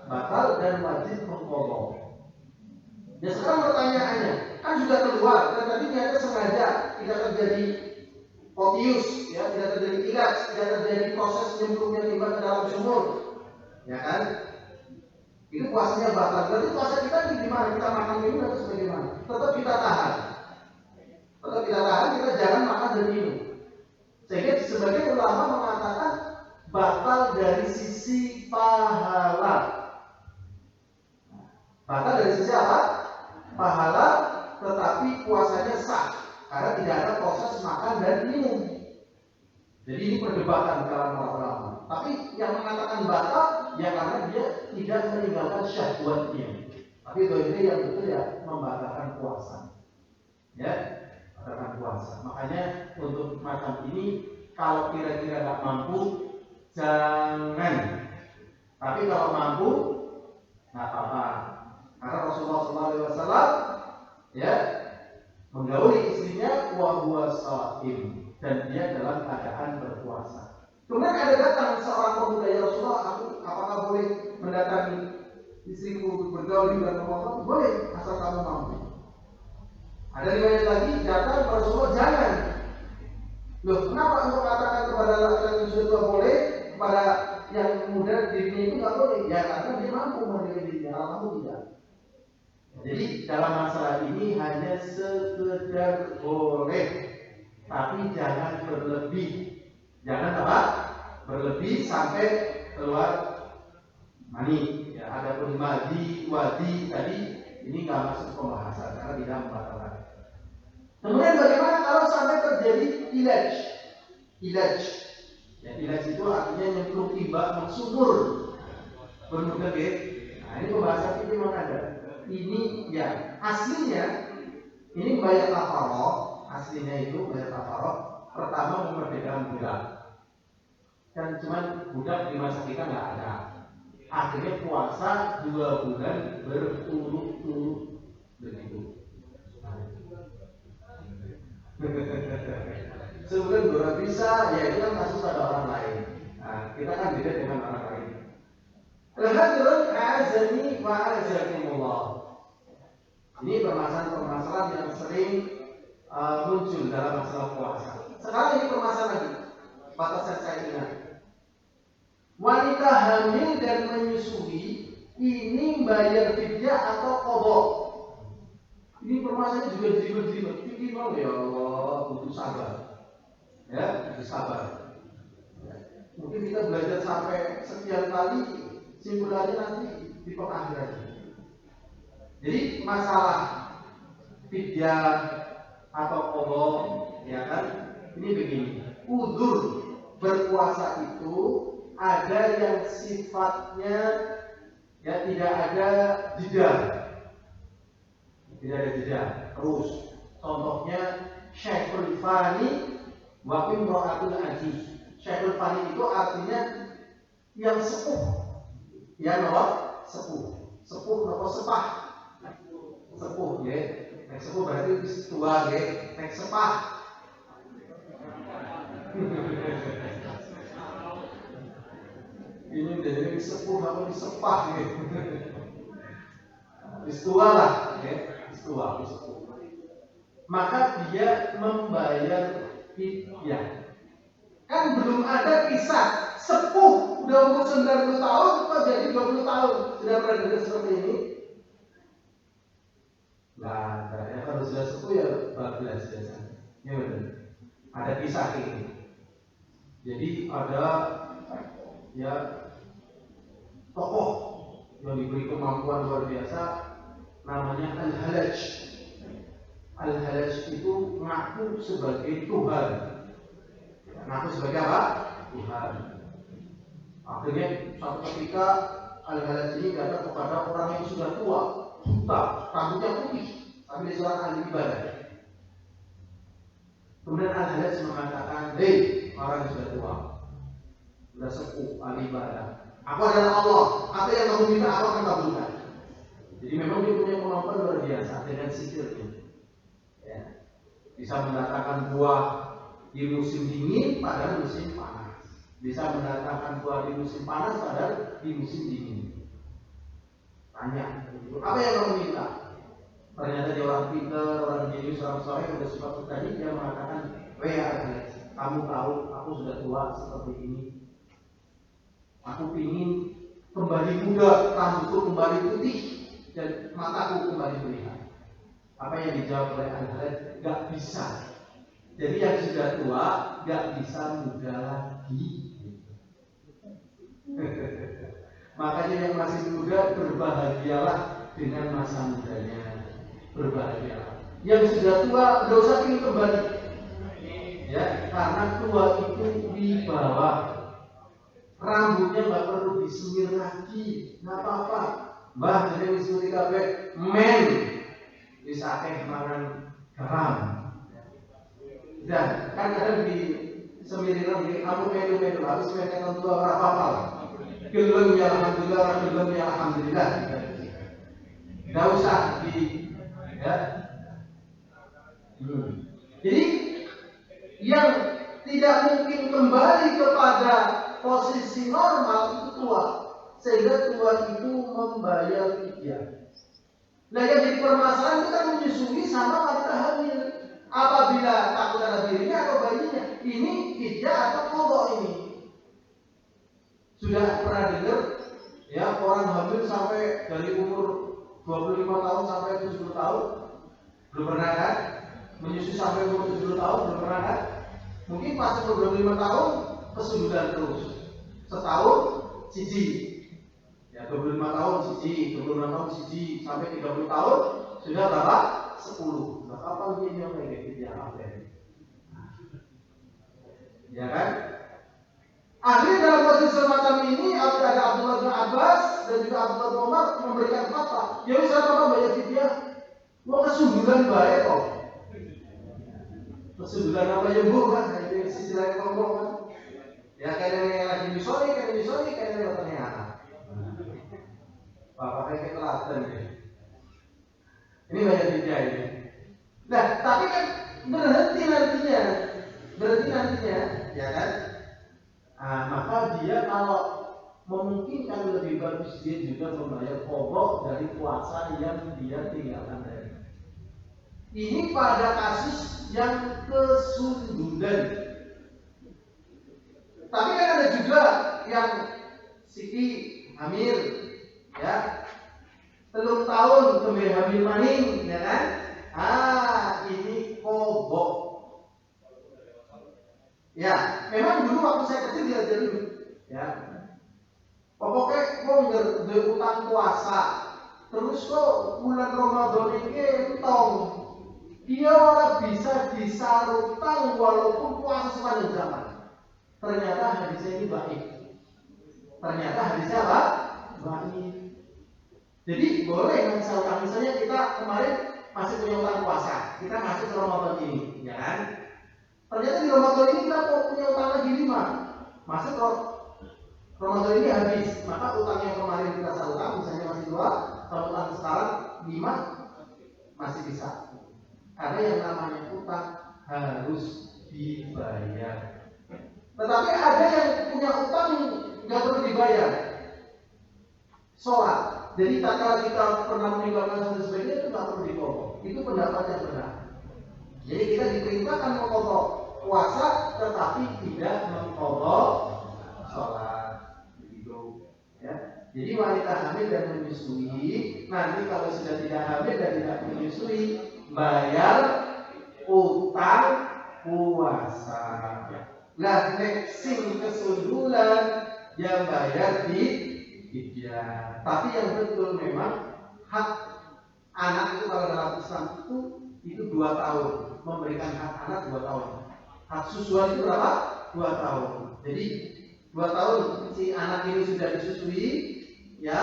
Batal dan wajib mengqadha. Ya sekarang pertanyaannya, kan sudah keluar dan tadi niatnya sengaja, tidak terjadi kopius, ya, tidak terjadi ilat, tidak terjadi proses nyemplungnya timah ke dalam sumur, ya kan? Itu puasanya batal. Berarti puasa kita ini gimana? Kita makan minum atau sebagaimana? Tetap kita tahan. Tetap kita tahan, kita jangan makan dan minum. Sehingga sebagian ulama mengatakan batal dari sisi pahala. Batal dari sisi apa? Pahala, tetapi puasanya sah karena tidak ada proses makan dan minum. Jadi ini perdebatan dalam para ulama. Tapi yang mengatakan batal ya karena dia tidak meninggalkan syahwatnya. Tapi itu yang betul ya membatalkan puasa. Ya, membatalkan puasa. Makanya untuk macam ini kalau kira-kira nggak mampu jangan. Tapi kalau mampu nggak apa-apa. Karena Rasulullah SAW ya menggauli istrinya wa huwa shaim dan dia dalam keadaan berpuasa. Kemudian ada datang seorang pemuda, ya Rasulullah, aku apakah boleh mendatangi istriku bergaul di bulan Ramadan? Boleh, asal kamu mampu. Ada riwayat lagi datang kepada Rasulullah, jangan. Loh, kenapa engkau katakan kepada laki-laki yang sudah tua boleh, kepada yang muda dirinya itu nggak boleh? Ya karena dia mampu mendidik dirinya, kamu tidak. Jadi dalam masalah ini hanya sekedar boleh, tapi jangan berlebih. Jangan apa? Berlebih sampai keluar mani. Ya, adapun wadi tadi ini nggak masuk pembahasan karena tidak membatalkan. Kemudian bagaimana kalau sampai terjadi ilaj? Ya, ilaj itu artinya nyemplung tiba mengsumur bermudahnya. Nah ini pembahasan itu memang ada. Ini ya aslinya ini bayar kafaroh, aslinya itu bayar kafaroh pertama memerdekakan budak, dan cuman budak di masa kita nggak ada, akhirnya puasa 2 bulan berturut-turut begitu. Sebulan baru bisa, ya itu kan kasus pada orang lain. Nah, kita kan beda dengan orang lain. Al-hadrun a'azani wa a'azakumullah. Ini permasalahan yang sering muncul dalam masalah puasa. Sekarang ini permasalahan lagi. Batasan saya ingat. Wanita hamil dan menyusui ini bayar fidyah atau qadha? Ini permasalahan juga jelimet-jelimet. Ini mau ya Allah, butuh sabar. Ya, butuh sabar. Mungkin kita belajar sampai sekian kali, simpulannya nanti di pengakhiran. Jadi masalah fidyah atau qadha, ya kan? Ini begini. Udzur berpuasa itu ada yang sifatnya ya tidak ada jeda. Tidak ada jeda. Terus contohnya Syekhul Fani wa imra'atul ajiz. Syekhul Fani itu artinya yang sepuh. Ya, apa? Sepuh. Sepuh atau sepah. Sepuh ya. Nek sepuh berarti tua ya. Nek sepah. Ini udah jadi sepuh apa disepah ya. Tua lah ya. Tua. Maka dia membayar fidyah. Kan belum ada kisah sepuh udah umur 90 tahun kok jadi 20 tahun. Sudah pernah dengar seperti ini? Nah, ya kalau sudah sepuh ya 14 biasanya. Ya benar. Ada kisah ini. Jadi ada ya tokoh yang diberi kemampuan luar biasa, namanya Al-Halaj. Al-Halaj itu ngaku sebagai Tuhan. Ngaku sebagai apa? Tuhan. Akhirnya suatu ketika Al-Halaj ini datang kepada orang yang sudah tua, buta, rambutnya putih, tapi dia seorang ahli ibadah. Kemudian Al-Halaj mengatakan, "Hei, orang yang sudah tua, sudah sepuh, ahli ibadah, aku adalah Allah, apa yang kamu minta aku akan kabulkan." Jadi memang dia punya kemampuan luar biasa dengan sihirnya. Ya. Bisa mendatangkan buah di musim dingin pada musim panas. Bisa mendatangkan buah di musim panas pada di musim dingin. Tanya, apa yang kamu minta? Ternyata dia orang pintar, orang jenius, orang soleh, sudah sifat tadi dia mengatakan, "Weh, kamu tahu aku sudah tua seperti ini. Aku ingin kembali muda, rambutku kembali putih, dan mataku kembali melihat." Apa yang dijawab oleh Al-Halaj? Gak bisa. Jadi yang sudah tua gak bisa muda lagi. Makanya yang masih muda berbahagialah dengan masa mudanya. Berbahagialah. Yang sudah tua gak usah ingin kembali. Ya, karena tua itu di bawah. Rambutnya gak perlu disemir lagi. Gak apa-apa. Mbah jadi disuri kabeh men. Bisa mangan garam. Dan kan ada di semiriran di kamu melu habis makan tua berapa apa? Gelem ya alhamdulillah, gelem ya alhamdulillah. Enggak usah di ya. Jadi yang tidak mungkin kembali kepada posisi normal itu tua, sehingga tua itu membayar fidyah. Nah yang jadi permasalahan kita menyusui sama wanita hamil. Apabila takut ada dirinya atau bayinya, ini fidyah atau qadha ini. Sudah pernah dengar ya orang hamil sampai dari umur 25 tahun sampai 70 tahun? Belum pernah kan? Menyusui sampai umur 70 tahun belum pernah kan? Mungkin pas umur 25 tahun kesudutan terus. Setahun siji. Ya 25 tahun siji, 26 tahun siji, sampai 30 tahun sudah berapa? 10. Nah, apa ini yang kayak gitu ya apa? Ya kan? Akhirnya dalam posisi semacam ini ada Abdullah bin Abbas dan juga Abdullah bin Umar memberikan fatwa. Ya wis apa bayar fidyah? Mau kesundulan bae kok. Kesundulan apa ya Bu kan? Itu istilah ngomong kan. Ya kayaknya lagi misori, kayaknya batangnya anak. Bapak kayak teladan ya. Ini banyak fidyah ini. Nah, tapi kan berhenti nantinya, ya kan? Nah, maka dia kalau memungkinkan lebih bagus dia juga membayar pokok dari puasa yang dia tinggalkan tadi. Ini pada kasus yang kesundulan. Tapi kan ada juga yang Siti hamil, ya, 3 tahun kembali hamil maning, ya kan? Ini kobok. Ya, memang dulu waktu saya kecil diajarin, ya. Pokoknya mau utang puasa, terus kok bulan Ramadan ini entong, dia orang bisa disarutang walaupun puasa sepanjang zaman. Ternyata hadisnya ini baik. Ternyata hadisnya apa? Baik. Jadi boleh misalnya kita kemarin masih punya utang puasa, kita masuk ke Ramadan ini, ya kan? Ternyata di Ramadan ini kita punya utang lagi 5. Masuk ke Ramadan ini habis, maka utang yang kemarin kita utang misalnya masih 2, kalau utang sekarang 5 masih bisa. Karena yang namanya utang harus dibayar. Tetapi ada yang punya utang nggak perlu dibayar. Sholat. Jadi tatkala kita pernah meninggalkan sesuatu sebagainya itu nggak perlu dipotong. Itu pendapat yang benar. Jadi kita diperintahkan mengqadha puasa, tetapi tidak mengqadha sholat. Begitu. Ya. Jadi wanita hamil dan menyusui, nanti kalau sudah tidak hamil dan tidak menyusui, bayar utang puasa. Lah nek sing kesundulan yang bayar di Iya. Tapi yang betul memang hak anak itu kalau dalam Islam itu 2 tahun, memberikan hak anak 2 tahun. Hak susuan itu berapa? 2 tahun. Jadi 2 tahun si anak ini sudah disusui, ya,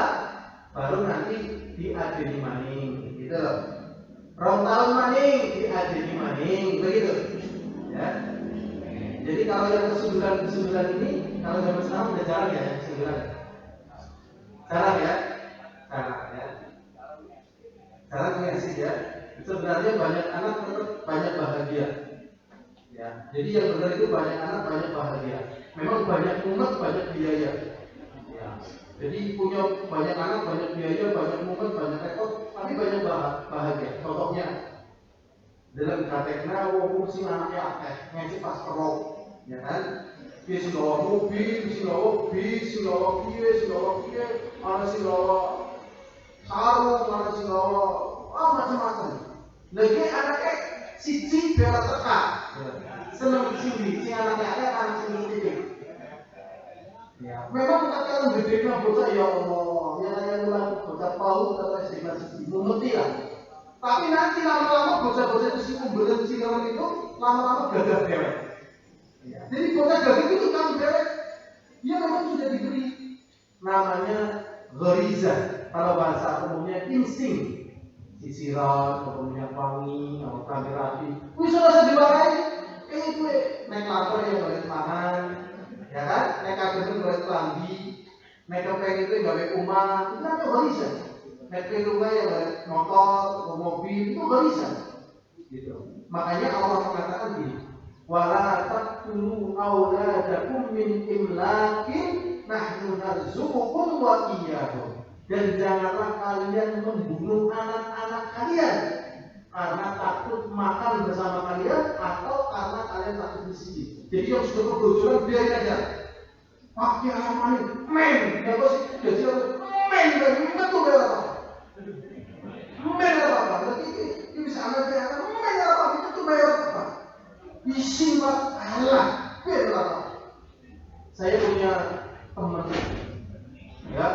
baru nanti diadeni maning, gitu loh. 2 tahun maning, diadeni maning, begitu. Ya. Jadi kalau yang kesuduran ini, kalau zaman sekarang udah jarang ya kesuduran. Jarang ya. Jarang ngasih ya. Sebenarnya banyak anak tetap banyak bahagia. Ya. Jadi yang benar itu banyak anak banyak bahagia. Memang banyak umat banyak biaya. Ya. Jadi punya banyak anak banyak biaya, banyak umat banyak repot, tapi banyak bahagia. Contohnya dalam prakteknya wong sing anaknya akeh ngeci pas perok, ya kan? Dia sing gawa mobil, sing gawa bis, sing gawa piye, ana sing gawa sarung, ana sing gawa macam-macam. Lagi anaknya siji bela teka, seneng sini, sing anaknya akeh anak sing sithik. Ya, memang kakek gedenya bocah ya Allah, yang mulai bocah PAUD atau SD masih mengerti lah. Tapi nanti lama-lama bocah-bocah itu kumpulan sineron itu lama-lama gagah dewek. Ya. Jadi bocah gagah itu kan dewek, dia memang sudah diberi namanya ghariza, kalau bahasa umumnya insting. Sisiran, kemudian wangi, atau rapi. Wih sudah diwarai, itu naik lapar ya boleh makan, ya kan? Naik kagum boleh kelambi, naik kepeng itu gawe rumah, itu namanya ghariza. Naik rumah ya motor, mobil itu barisan, gitu. Makanya Allah mengatakan gini, wala taqtulu auladakum min imlakin nahnu narzuqukum wa iyyahum. Dan janganlah kalian membunuh anak-anak kalian karena takut makan bersama kalian atau karena kalian takut miskin. Jadi yang sudah berdojoran biarin aja. Pakai ayam manis, men, ya bos, jadi men, itu berapa? Bayar apa? Berarti ini bisa anak bayar apa? Itu tuh bayar apa? Isi masalah bayar apa? Saya punya teman, ya,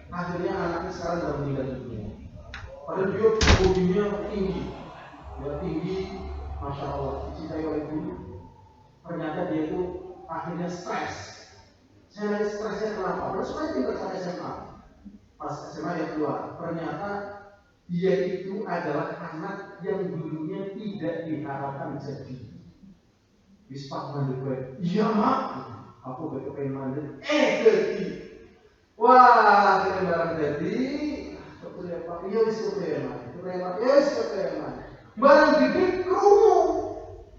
akhirnya anaknya sekarang sudah meninggal dunia. Padahal dia bodinya tinggi, ya tinggi, masya Allah. Isi saya oleh dulu. Ternyata dia itu akhirnya stres. Saya lagi stresnya kenapa? Terus saya tinggal sampai SMA. Pas SMA yang keluar, ternyata dia itu adalah anak yang dulunya tidak diharapkan jadi. Bispak mandiri, iya mak, aku pengen mandi. Jadi, wah, kita barang jadi. Kemudian pak, iya wis kepengen. Barang gede kerungu.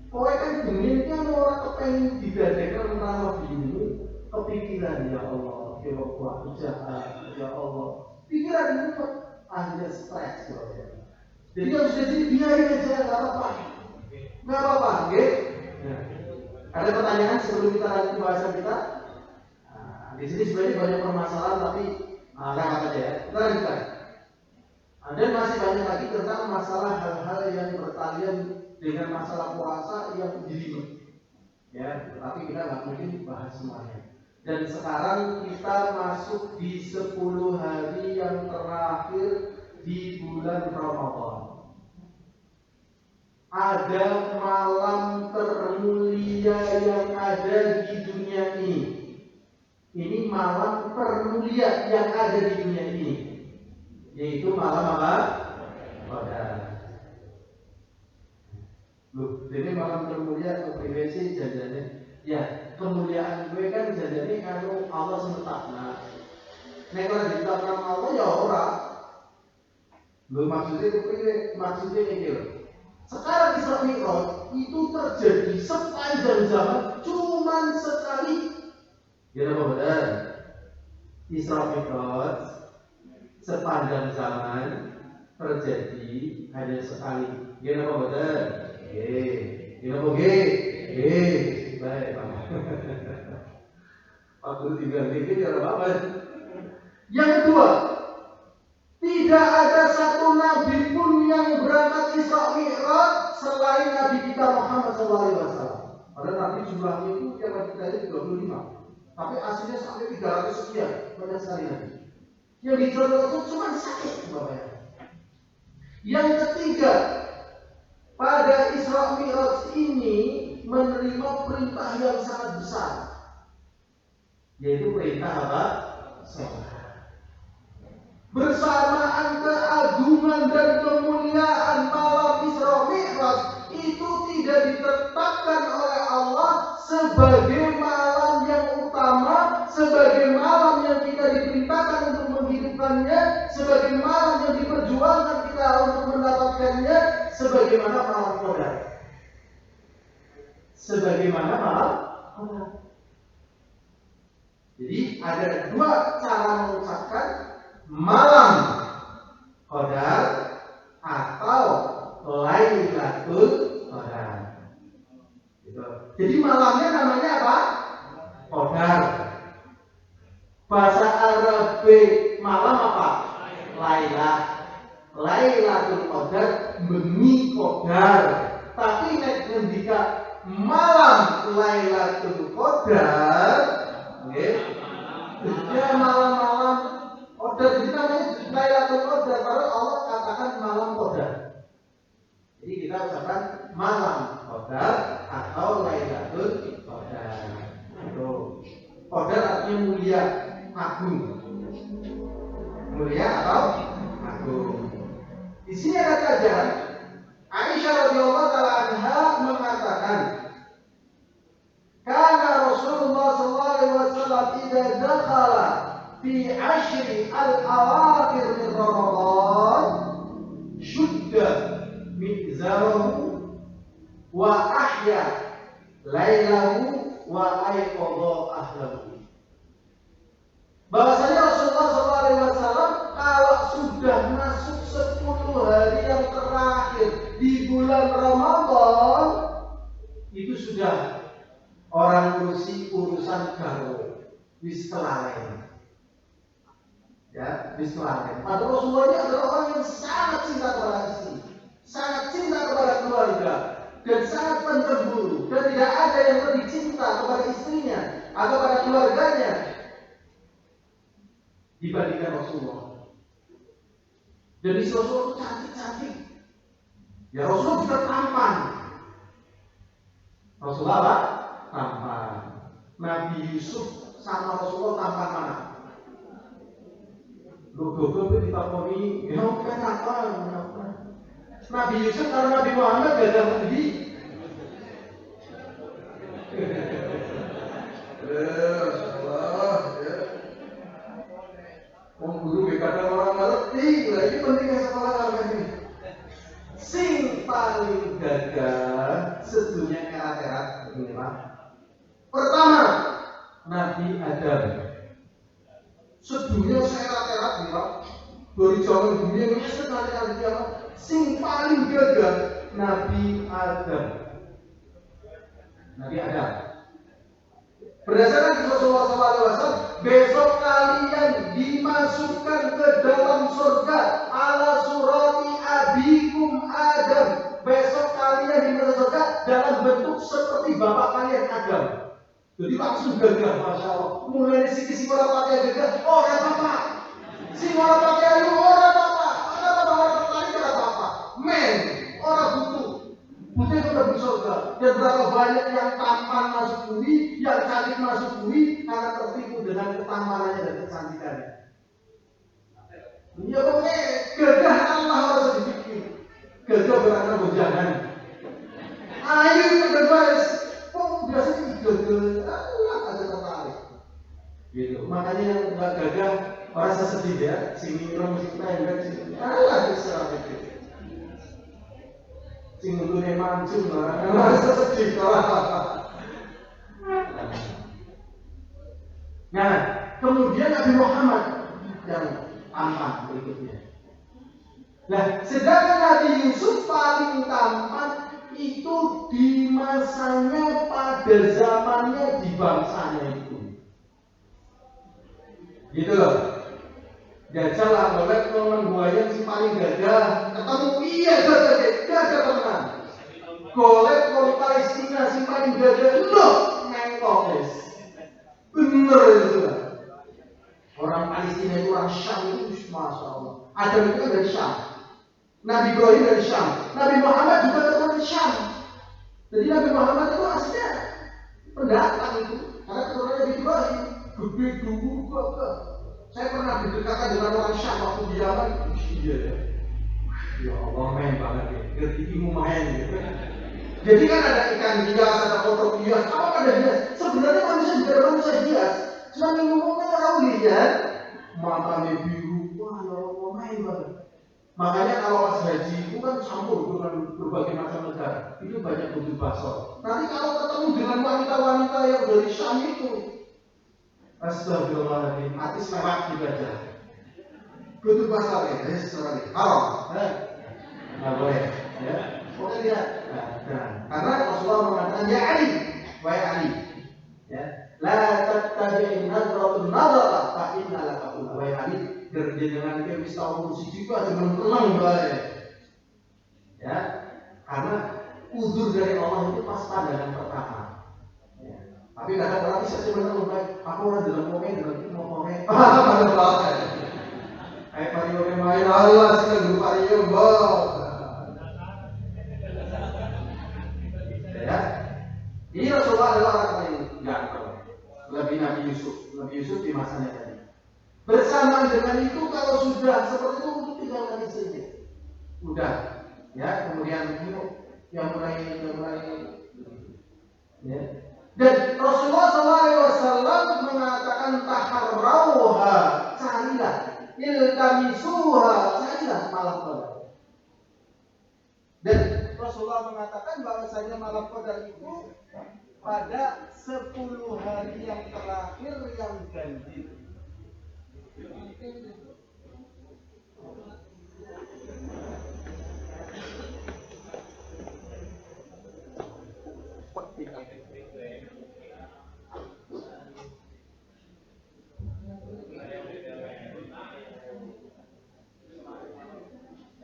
Kowe kan dengin orang kepengen didadekan nama bini. Kepikiran ya Allah, ya Allah, ya Allah. Pikiran itu akhirnya stres ya. Jadi yang sudah jadi biarin aja, nggak apa-apa, oke? Nah, ada pertanyaan sebelum kita lanjut pembahasan kita? Nah, di sini sebenarnya banyak permasalahan tapi lewat aja ya. Kita lanjutkan. Dan masih banyak lagi tentang masalah hal-hal yang bertalian dengan masalah puasa yang jeli, ya. Tapi kita nggak mungkin bahas semuanya. Dan sekarang kita masuk di 10 hari yang terakhir di bulan Ramadan. Ada malam termulia yang ada di dunia ini. Ini malam termulia yang ada di dunia ini, yaitu malam apa? Qadar. Loh, jadi malam termulia atau privasi jadinya? Ya, kemuliaan gue kan jadinya kalau Allah semetakna. Nek ora ditetapkan Allah ya ora. Lho maksudnya itu maksudnya iki lho. Sekarang Isra Mi'raj itu terjadi sepanjang zaman cuman sekali. Ya apa benar? Isra Mi'raj sepanjang zaman terjadi hanya sekali. Ya apa benar? Ya apa baik, Pak. Waktu tinggal dikit ya apa? Yang kedua, tidak ada satu nabi pun yang berangkat Isra Mi'raj selain Nabi kita Muhammad SAW. Padahal nabi jumlahnya itu yang Nabi kita 25. Tapi aslinya sampai 300 sekian, banyak sekali nabi. Yang dicontoh itu cuma sakit, Bapak ya. Yang ketiga, pada Isra Mi'raj ini menerima perintah yang sangat besar, yaitu perintah apa? Sholat. Bersamaan keagungan dan kemuliaan malam Isra Mi'raj itu tidak ditetapkan oleh Allah sebagai malam yang utama, sebagai malam yang kita diperintahkan untuk menghidupkannya, sebagai malam yang diperjuangkan kita untuk mendapatkannya, sebagaimana malam Qadar. Sebagaimana malam Qadar. Jadi ada dua cara mengucapkan malam Qadar atau Lailatul Qadar. Gitu. Jadi malamnya namanya apa? Qadar. Bahasa Arab malam apa? Lailah. Lailatul Qadar bengi Qadar. Tapi nek ngendika malam Lailatul Qadar, nggih. Ya malam-malam Qadar itu namanya Lailatul Qadar, baru Allah katakan malam Qadar. Jadi kita ucapkan malam Qadar atau Lailatul Qadar. Itu Qadar artinya mulia, agung. Mulia atau agung. Di sini ada pelajaran. Aisyah radhiyallahu taala anha mengatakan, "Kana Rasulullah sallallahu alaihi wasallam idza dakhala fi ashri al-awakhir min Ramadan shudda mizarahu wa ahya lailahu wa ayqadha ahlahu." Bahwasanya Rasulullah SAW kalau sudah masuk 10 hari yang terakhir di bulan Ramadan itu sudah orang ngurusi urusan gawe wis kelalen. Ya, wis kelalen. Padahal Rasulullah ini adalah orang yang sangat cinta kepada istri, sangat cinta kepada keluarga, dan sangat pencemburu, dan tidak ada yang lebih cinta kepada istrinya atau kepada keluarganya dibandingkan Rasulullah. Dan istri Rasulullah itu cantik-cantik. Ya Rasulullah juga tampan. Rasulullah apa? Tampan. Nabi Yusuf sama Rasulullah tampan mana? Logo-logo ditakoni, ya kenapa? Nabi Yusuf kalau Nabi Muhammad gak ada lebih. Guru kadang orang ngerti, lah ini pentingnya sekolah apa ini? Sing paling gagah sedunia erat-erat begini Pak. Pertama, Nabi Adam. Sedunia erat-erat nih Pak. Dari zaman dunia ini sekali-kali kiamat. Sing paling gagah Nabi Adam. Nabi Adam. Berdasarkan Rasulullah SAW, besok kalian dimasukkan ke dalam surga ala surati abikum Adam. Besok kalian dimasukkan surga dalam bentuk seperti bapak kalian Adam. Jadi langsung gagah, masya Allah. Mulai dari sisi orang pakai gagah, orang apa? Si orang pakai ayu, orang apa? Orang lain orang apa? Men, orang butuh. Butuh itu udah di surga. Dan berapa banyak yang tampan masuk bumi, yang cantik masuk bumi, karena tertipu dengan ketampanannya dan kecantikannya. Ya pokoknya gagah Allah harus dipikir. Gagah berada bujangan. Ayu itu guys. Oh biasanya gagah Allah ada tertarik. Gitu. Makanya yang nggak gagah rasa sedih ya. Sini rom sini pendek sini. Allah bisa pikir. Sing ngene mancung lah, rasa sedih Nah, kemudian Nabi Muhammad yang tampan berikutnya. Nah, sedangkan Nabi Yusuf paling tampan itu di masanya, pada zamannya, di bangsanya itu. Gitu loh. Jajal lah, boleh teman buaya si paling gagah. Ketemu, iya gagah teman. Golek orang Palestina si paling gagah. Loh, nengkok guys. Bener itu lah. Orang Palestina itu orang Syam itu, masya Allah. Adam itu kan dari Syam, Nabi Ibrahim dari Syam, Nabi Muhammad juga dari Syam. Jadi Nabi Muhammad itu aslinya pendatang itu, karena keturunannya Nabi Ibrahim. Gede dulu gagah. Saya pernah berdekatan dengan orang Syam waktu di Yaman. Iya ya. Ya Allah, main banget ya. Gertikimu main gitu. Jadi kan ada ikan hias, ada foto hias, apa ada hias? Sebenarnya manusia juga ada manusia hias. Cuma yang ngomongnya orang lihat matanya biru, wah ya Allah, main banget. Makanya kalau pas haji itu kan campur dengan berbagai macam negara. Itu banyak butuh baso. Nanti kalau ketemu dengan wanita-wanita yang dari Syam itu, astagfirullahaladzim, hati lewat juga aja. Butuh baso ya, restoran haram. Nggak boleh, ya. Pokoknya dia, karena Rasulullah mengatakan, ya Ali, wahai Ali, ya, la tattabi'in nadratun nadratah, fa inna laka ula. Wahai Ali, dengan dia bisa umur segitu aja menang baik, ya, karena uzur dari Allah itu pas pandangan pertama. Ya. Tapi kadang orang bisa sebenarnya baik, aku orang dalam momen pada banget. Kayak Mario main Allah sih grup Mario bang. Ya, ini Rasulullah adalah orang paling ganteng, lebih Nabi Yusuf di masanya tadi. Bersamaan dengan itu, kalau sudah seperti itu, untuk tinggalkan istrinya. Udah, ya, kemudian itu yang mulai, ya. Dan Rasulullah SAW mengatakan taharrauha, carilah, iltamisuha, carilah malam qadar. Dan Rasulullah mengatakan bahwasanya malam qadar itu pada 10 hari yang terakhir yang ganjil.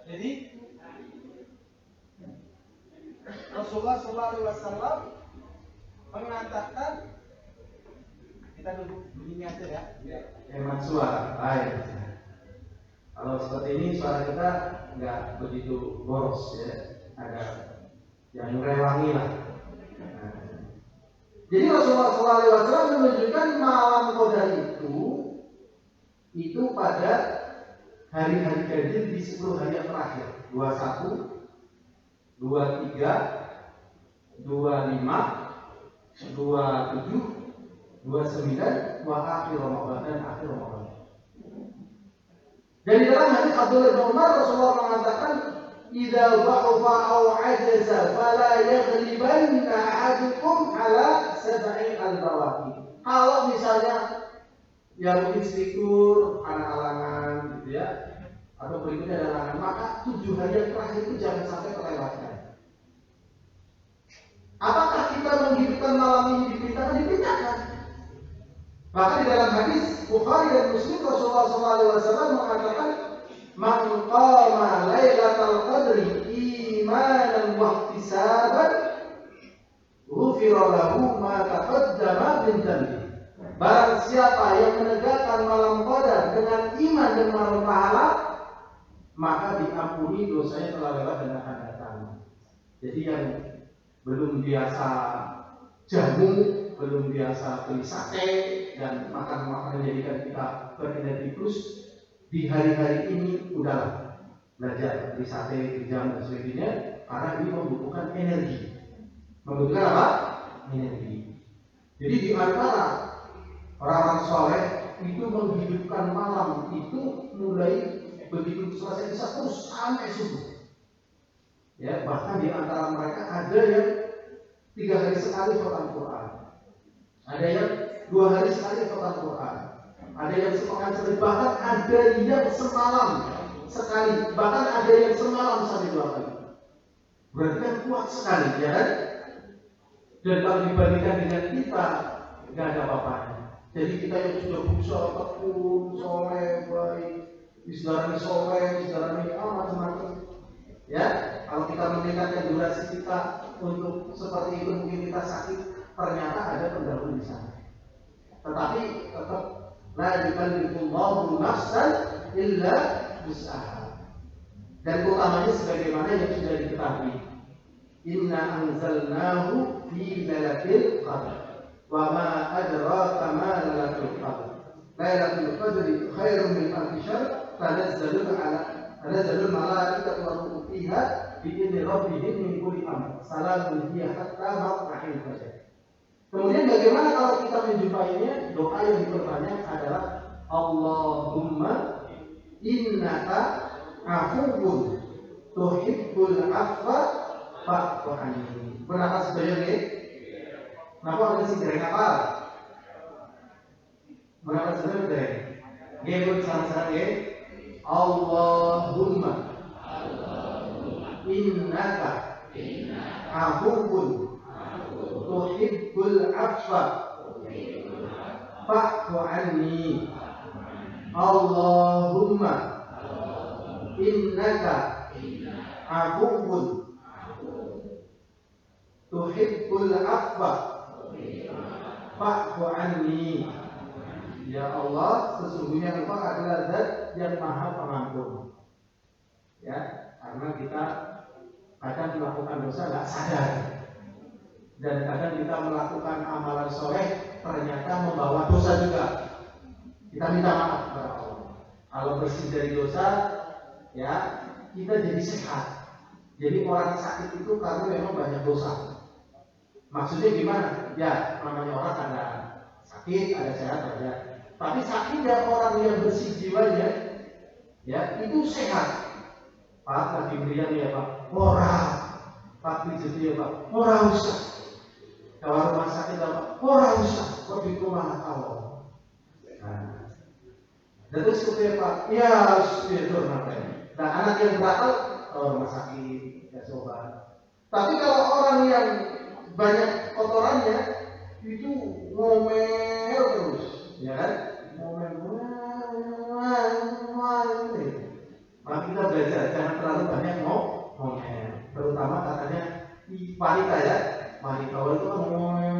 Jadi Rasulullah SAW mengatakan, kita duduk begini aja ya, hemat suara, baik. Kalau seperti ini suara kita nggak begitu boros ya, agak yang rewangi lah. Jadi Rasulullah SAW menunjukkan malam qadar itu pada hari-hari ganjil di 10 hari yang terakhir, 21, 23, 25, 27, 29, wa akhir Ramadan dan akhir Ramadan. Dan di dalam hadis Abdullah bin Umar, Rasulullah mengatakan, "Idza dha'afa aw 'ajaza fala yaghlibanna ahadukum 'ala sab'i al-bawaqi." Kalau misalnya ya mungkin sedikit ada halangan gitu ya, atau berikutnya ada halangan, maka 7 hari yang terakhir itu jangan sampai terlewatkan. Apakah kita menghidupkan malam ini diperintahkan? Diperintahkan. Bahkan di dalam hadis Bukhari dan Muslim, Rasulullah SAW mengatakan, "Man qama lailatal qadri imanan wa ihtisaban, ghufira lahu ma taqaddama min dhanbi." Barang siapa yang menegakkan malam qadar dengan iman dan malam pahala, maka diampuni dosanya telah lewat dan akan datang. Jadi yang belum biasa jamu, belum biasa beli sate dan makan menjadikan kita berenergi plus, di hari-hari ini udahlah belajar beli sate, beli jamu dan sebagainya, karena ini membutuhkan energi. Membutuhkan apa? Energi. Jadi di antara orang-orang soleh itu menghidupkan malam itu mulai begitu selesai isya terus sampai subuh. Ya, bahkan di antara mereka ada yang 3 hari sekali khatam Quran, ada yang 2 hari sekali khatam Quran, ada yang sepekan sekali, bahkan ada yang semalam sekali, bahkan ada yang semalam sampai 2 kali. Berarti kan kuat sekali, ya kan? Dan kalau dibandingkan dengan kita, nggak ada apa-apanya. Jadi kita yang sudah berusaha tekun, soleh, baik, istilahnya soleh, istilahnya macam-macam. Ya, kalau kita meningkatkan durasi kita untuk seperti itu, mungkin kita sakit, ternyata ada pendahulu di sana. Tetapi tetap La yukallifullahu nafsan illa wus'aha. Dan utamanya sebagaimana yang sudah diketahui. Inna anzalnahu fi lailatul qadr. Wa ma adraka ma lailatul qadr. Lailatul qadri khairun min alfi syahr. Tanazzalul malaikatu wa ruhu fiha bi'izni rabbihim min kulli amr. Salamun hiya hatta matla'il fajr. Kemudian bagaimana kalau kita menjumpainya? Doa yang diperbanyak adalah Allahumma innaka afuwun tuhibbul afwa fa'fu anni. Berapa sebenarnya? Kenapa ada si dereng apa? Berapa sebenarnya? Gebut sama-sama ya. Allahumma innaka afuwun tuhibbul afwa fa'fu anni. Allahumma innaka afuwun tuhibbul afwa fa'fu anni. Ya Allah, sesungguhnya Engkau adalah Zat yang Maha Pengampun. Ya, karena kita kadang melakukan dosa nggak sadar, dan kadang kita melakukan amalan soleh ternyata membawa dosa juga. Kita minta maaf kepada Allah. Kalau bersih dari dosa, ya kita jadi sehat. Jadi orang sakit itu karena memang banyak dosa. Maksudnya gimana? Ya namanya orang ada sakit, ada sehat aja. Tapi sakitnya orang yang bersih jiwanya, ya itu sehat. Pak lagi berian ya Pak, orang Pak jadi ya Pak, orang usah. Kalau rumah sakit apa? Orang usah. Kok di rumah Allah. Nah, dan terus seperti Pak, ya itu namanya. Nah anak yang batal, rumah sakit, ya sobat. Tapi kalau orang yang banyak kotorannya, itu ngomel terus, ya kan? Ngomel. Maka kita belajar jangan terlalu banyak ngomel. Terutama katanya wanita ya. Wanita itu kan ngomel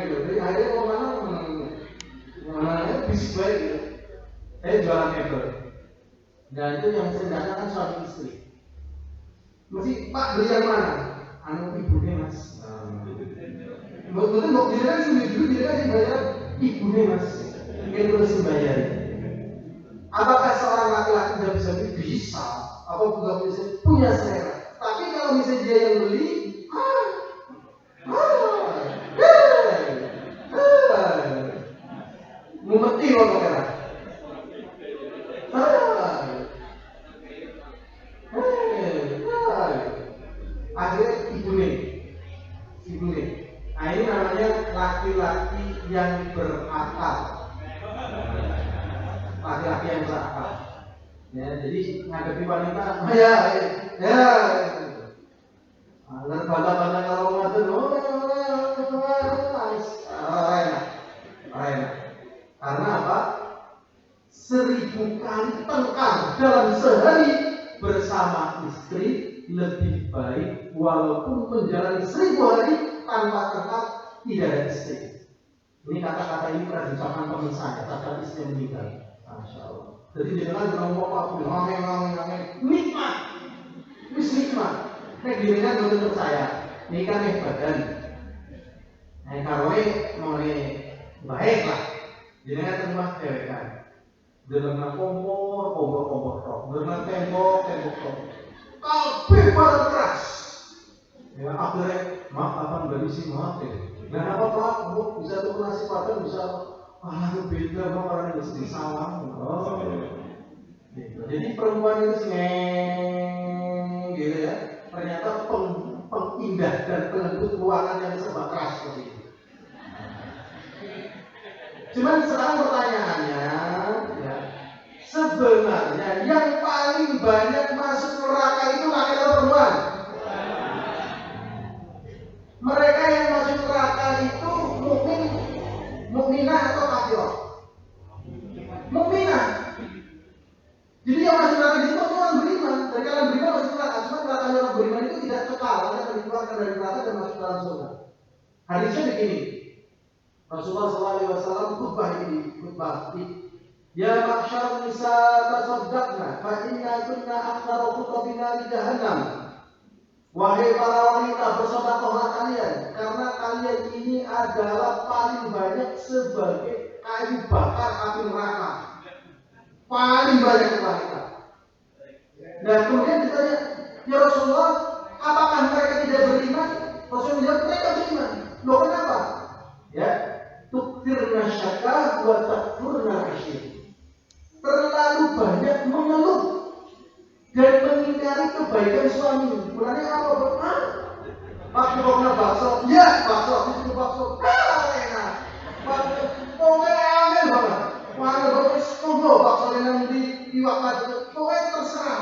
gitu. Jadi akhirnya ngomongnya bisik baik gitu. Saya jualan mebel. Dan itu yang saya datangkan suami istri. Mesti Pak beli yang mana? Anu ibunya Mas. Betul mau dia kan sendiri dia kan yang bayar ibunya Mas. Yang harus bayar. Apakah seorang laki-laki tidak bisa beli? Bisa. Apa juga bisa punya selera. Tapi kalau misalnya dia yang beli, mumeti orang kira. Akhirnya ibu nih. Nah ini namanya laki-laki yang berakal. Laki-laki yang berakal. Ya, jadi ngadepi wanita, ya. Agar bala-bala kalau ngatur, enak. Karena apa? 1000 kali tengkar dalam sehari bersama istri lebih baik walaupun menjalani 1000 hari tanpa tengkar tidak ada istri. Ini kata-kata ini pernah diucapkan teman saya saat istri meninggal. Masya Allah. Jadi jangan ngomong apa-apa, ngomong, nikmat, nikmat. Nek dirinya betul percaya, ini kan badan. Nah kalau mau baik lah, jangan terima cewek kan. Dengan kompor tok, dengan tembok tok. Kabeh barang keras. Ya akhirnya maaf dari si maaf ya. Dan apa Pak, bisa tuh nasi padang bisa beda sama orang yang mesti salah. Gitu. Jadi perempuan itu gitu ya. Ternyata pengindah dan pelembut ruangan yang serba keras seperti itu. Cuman sekarang pertanyaannya, ya, sebenarnya yang paling banyak masuk neraka itu laki atau perempuan? Mereka yang masuk neraka itu mukminah atau kafir? Mukminah. Jadi yang masuk neraka itu orang beriman. Dan kalau beriman masuk neraka, cuma neraka orang beriman itu tidak kekal, pahalanya akan dikeluarkan dari neraka dan masuk dalam surga. Hadisnya begini. Rasulullah SAW khutbah ini. Ya ma'syar nisa tasaddaqna fa inna kunna aktsara khutabina li jahannam. Wahai para wanita, bersedekahlah kalian karena kalian ini adalah paling banyak sebagai kayu bakar api neraka. Paling banyak wanita. Dan kemudian ditanya, ya Rasulullah, apakah mereka tidak beriman? Rasulullah menjawab, mereka beriman. Loh kenapa? Ya, tuktirna syaka wa takfurna asyir. Terlalu banyak mengeluh dan mengingkari kebaikan suami. Mulanya apa? Pak pokoknya bakso, ya bakso, itu bakso, enak. Pokoknya angin banget. Pokoknya pokoknya bakso yang di waktu itu, pokoknya terserah,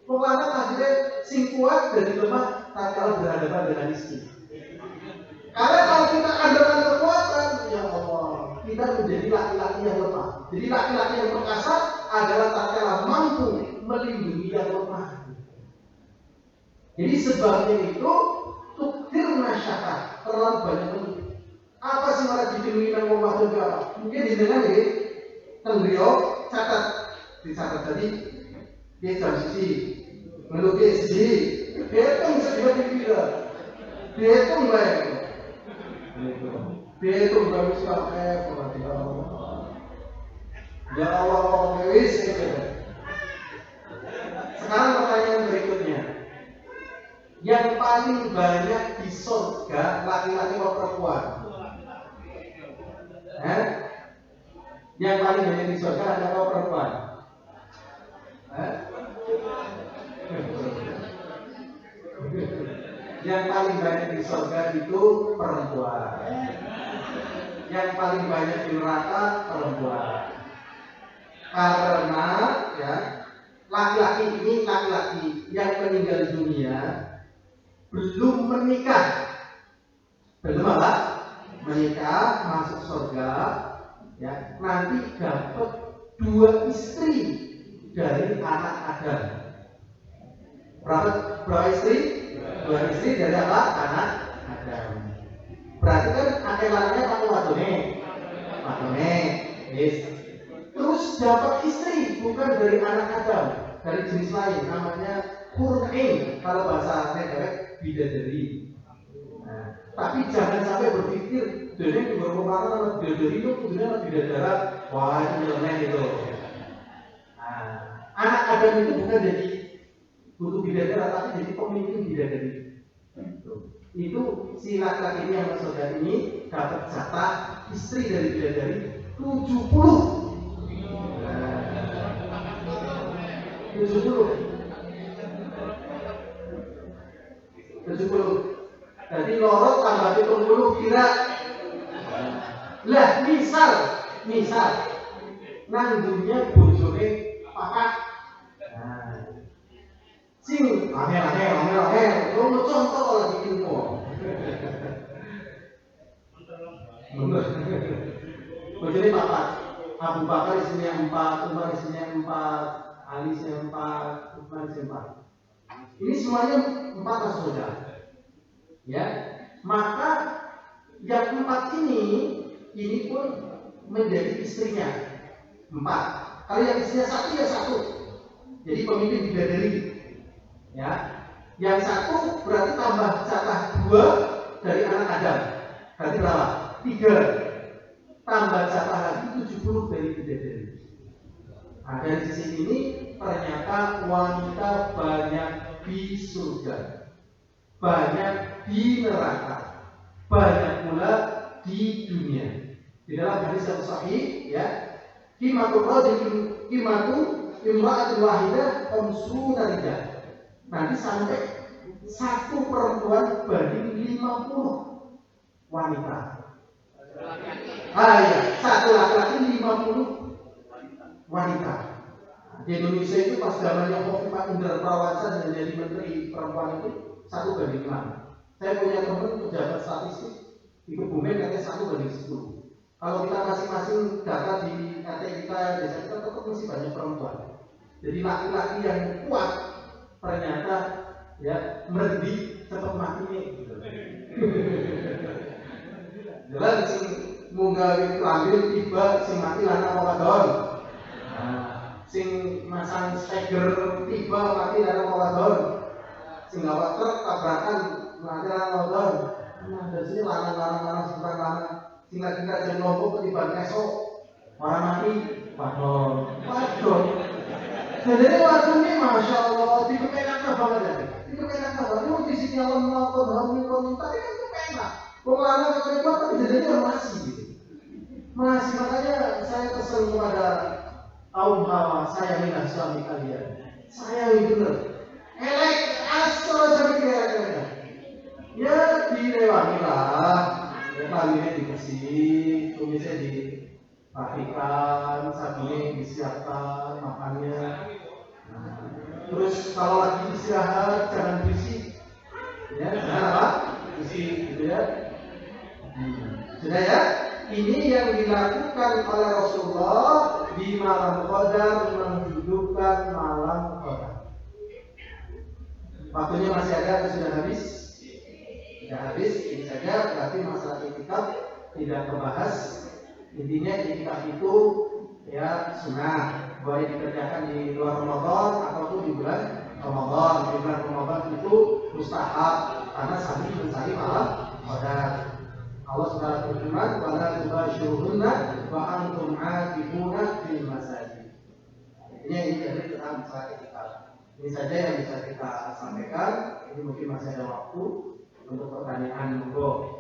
pokoknya akhirnya sing kuat dari lemah tak kalah berhadapan dengan istri. Karena kalau kita ada kekuatan, ya Allah, kita menjadi laki-laki yang lemah. Jadi laki-laki yang perkasa adalah tak kalah mampu melindungi yang lemah. Jadi sebabnya itu tuktir masyarakat terlalu banyak menurut. Apa sih malah dilindungi dengan Allah juga? Mungkin didengar ya, tembrio catat, dicatat tadi, dia jam sisi, melukis sisi, hitung sebuah dikira, dihitung baik. Dia itu bagus pakai perhatian. Ya Allah, wis. Sekarang pertanyaan berikutnya, yang paling banyak di surga laki-laki atau perempuan? Yang paling banyak di surga adalah atau perempuan? Yang paling banyak di surga itu perempuan. Yang paling banyak di neraka perempuan. Karena ya, laki-laki ini laki-laki yang meninggal dunia belum menikah. Belum apa? Menikah, masuk surga, ya, nanti dapat 2 istri dari anak Adam. Berapa istri? 2 istri dari apa? Anak Adam. Berarti kan akelannya kamu wadone. Yes. Terus dapat istri bukan dari anak Adam, dari jenis lain, namanya hur'in. Kalau bahasa negara bidadari. Nah, tapi jangan sampai berpikir jadi juga kemarin bidadari itu kemudian bidadara, wah itu nyeleneh gitu. Nah, anak Adam itu bukan jadi butuh bidadara, tapi jadi pemimpin bidadari. Itu si laki-laki ini yang masuk ini dapat jatah istri dari bidadari 70. 70. Jadi lorot tambah 70 kira. Lah misal nanggunya bojone papat. Sing angel. Lo contoh lagi info. Bojone papat. Abu Bakar isinya 4, Umar isinya 4, Ali isinya 4, Utsman isinya 4. Ini semuanya 4 saudara. Ya, maka yang 4 ini pun menjadi istrinya 4. Kalau yang istrinya 1 ya 1. Jadi pemimpin bidadari. Ya, yang 1 berarti tambah jatah 2 dari anak Adam. Berarti berapa? 3. Tambah jatah lagi 70 dari bidadari. Nah, dari sisi ini ternyata wanita banyak di surga, banyak di neraka, banyak pula di dunia. Di dalam hadis yang sahih, ya, qimatu rajulin qimatu imra'atin wahidah khamsuna rijal. Nanti sampai 1 perempuan banding 50 wanita. Ya, 1 laki-laki 50 wanita. Di Indonesia itu pas zamannya Khofifah Indra Parawansa dan jadi menteri perempuan itu 1:6. Saya punya teman pejabat statistik di Kebumen katanya 1:10. Kalau kita masing-masing data di RT kita, desa kita tetap masih banyak perempuan. Jadi laki-laki yang kuat ternyata ya merdi cepat mati gitu. Jelas sing munggah kelambil tiba sing mati lanang Ramadan. Sing masang steger tiba mati lanang Ramadan. Sing gawa truk tabrakan mati lanang Ramadan. Nah, dari sini lanang sebentar lanang sing lagi kerja nombok tiba esok orang mati waduh. Jadi waktu ini masya Allah dikepenak banget ya. Dikepenak banget. Itu di sini Allah melakukan tapi kan kepenak. Pengelolaan keterima tapi jadinya masih gitu. Masih makanya saya pesan kepada kaum hawa saya minta suami kalian. Saya ini benar. Elek asal jadi kira-kira. Ya direwangilah. Ya kalinya dikasih, kumisnya dirapikan, sapinya disiapkan, makannya. Terus kalau lagi istirahat jangan berisik. Ya, jangan apa? Berisik gitu ya. Sudah ya? Ini yang dilakukan oleh Rasulullah di malam Qadar menghidupkan malam Qadar. Waktunya masih ada atau sudah habis? Sudah habis, ini saja berarti masalah itikaf tidak terbahas. Intinya itikaf itu ya sunnah, boleh dikerjakan di luar Ramadan ataupun di bulan Ramadan. Di bulan Ramadan itu mustahab karena sahih mencari malam Qadar. Allah Subhanahu wa taala wala tubashiruhunna wa antum aakifuna fil masajid. Ini dari tentang masalah itikaf. Ini saja yang bisa kita sampaikan. Ini mungkin masih ada waktu untuk pertanyaan monggo.